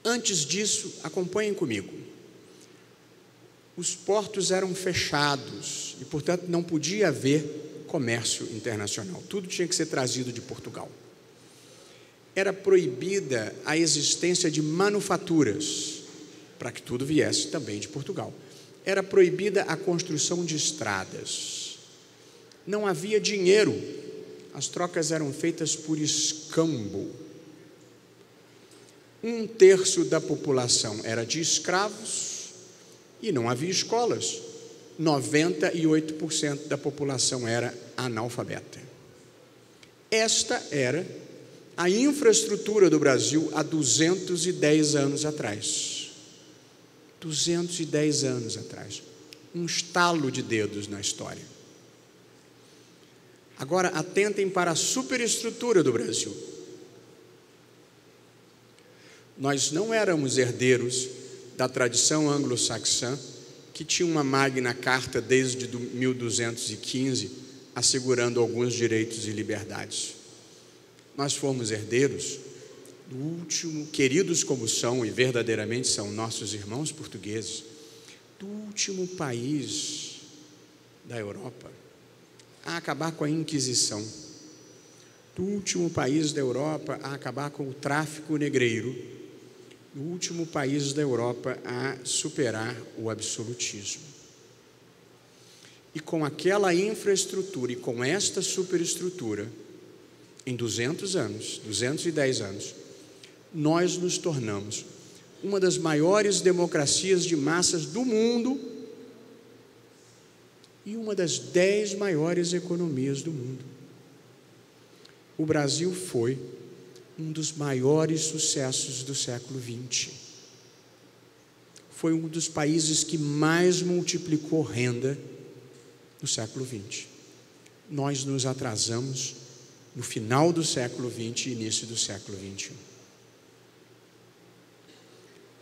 Antes disso, acompanhem comigo. Os portos eram fechados e, portanto, não podia haver comércio internacional. Tudo tinha que ser trazido de Portugal. Era proibida a existência de manufaturas, para que tudo viesse também de Portugal. Era proibida a construção de estradas. Não havia dinheiro. As trocas eram feitas por escambo. 1/3 da população era de escravos e não havia escolas. 98% da população era analfabeta. Esta era a infraestrutura do Brasil há 210 anos atrás. 210 anos atrás. Um estalo de dedos na história. Agora, atentem para a superestrutura do Brasil. Nós não éramos herdeiros da tradição anglo-saxã, que tinha uma Magna Carta desde 1215, assegurando alguns direitos e liberdades. Nós fomos herdeiros do último, queridos como são e verdadeiramente são nossos irmãos portugueses, do último país da Europa a acabar com a Inquisição, do último país da Europa a acabar com o tráfico negreiro, do último país da Europa a superar o absolutismo. E com aquela infraestrutura e com esta superestrutura, em 200 anos, 210 anos, nós nos tornamos uma das maiores democracias de massas do mundo e uma das 10 maiores economias do mundo. O Brasil foi um dos maiores sucessos do século XX. Foi um dos países que mais multiplicou renda no século XX. Nós nos atrasamos no final do século XX e início do século XXI.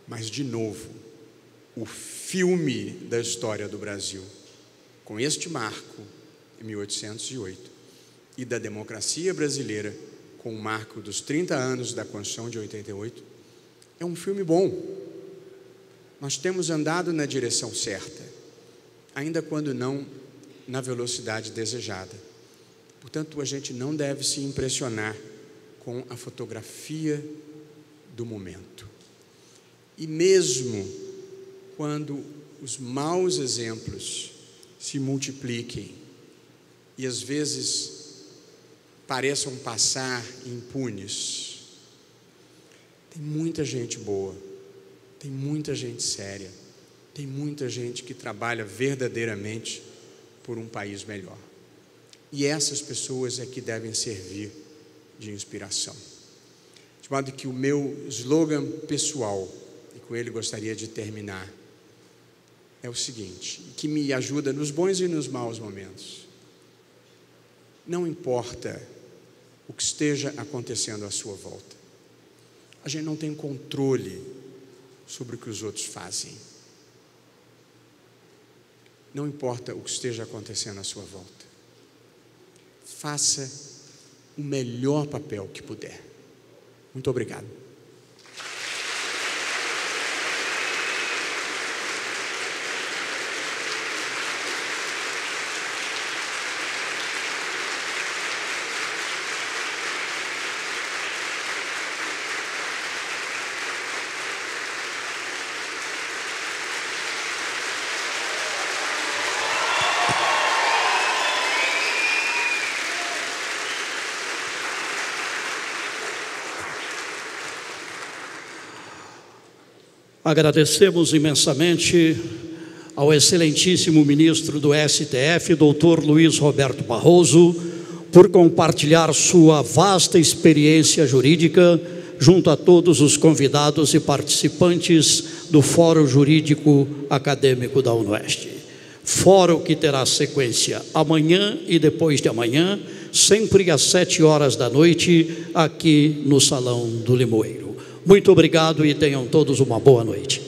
Mas, de novo, o filme da história do Brasil, com este marco, em 1808, e da democracia brasileira, com o marco dos 30 anos da Constituição de 88, é um filme bom. Nós temos andado na direção certa, ainda quando não na velocidade desejada. Portanto, a gente não deve se impressionar com a fotografia do momento. E mesmo quando os maus exemplos se multipliquem e às vezes pareçam passar impunes, tem muita gente boa, tem muita gente séria, tem muita gente que trabalha verdadeiramente por um país melhor. E essas pessoas é que devem servir de inspiração. De modo que o meu slogan pessoal, e com ele gostaria de terminar, é o seguinte, que me ajuda nos bons e nos maus momentos. Não importa o que esteja acontecendo à sua volta. A gente não tem controle sobre o que os outros fazem. Não importa o que esteja acontecendo à sua volta. Faça o melhor papel que puder. Muito obrigado. Agradecemos imensamente ao excelentíssimo ministro do STF, doutor Luiz Roberto Barroso, por compartilhar sua vasta experiência jurídica junto a todos os convidados e participantes do Fórum Jurídico Acadêmico da UNOeste. Fórum que terá sequência amanhã e depois de amanhã, sempre às 19h, aqui no Salão do Limoeiro. Muito obrigado e tenham todos uma boa noite.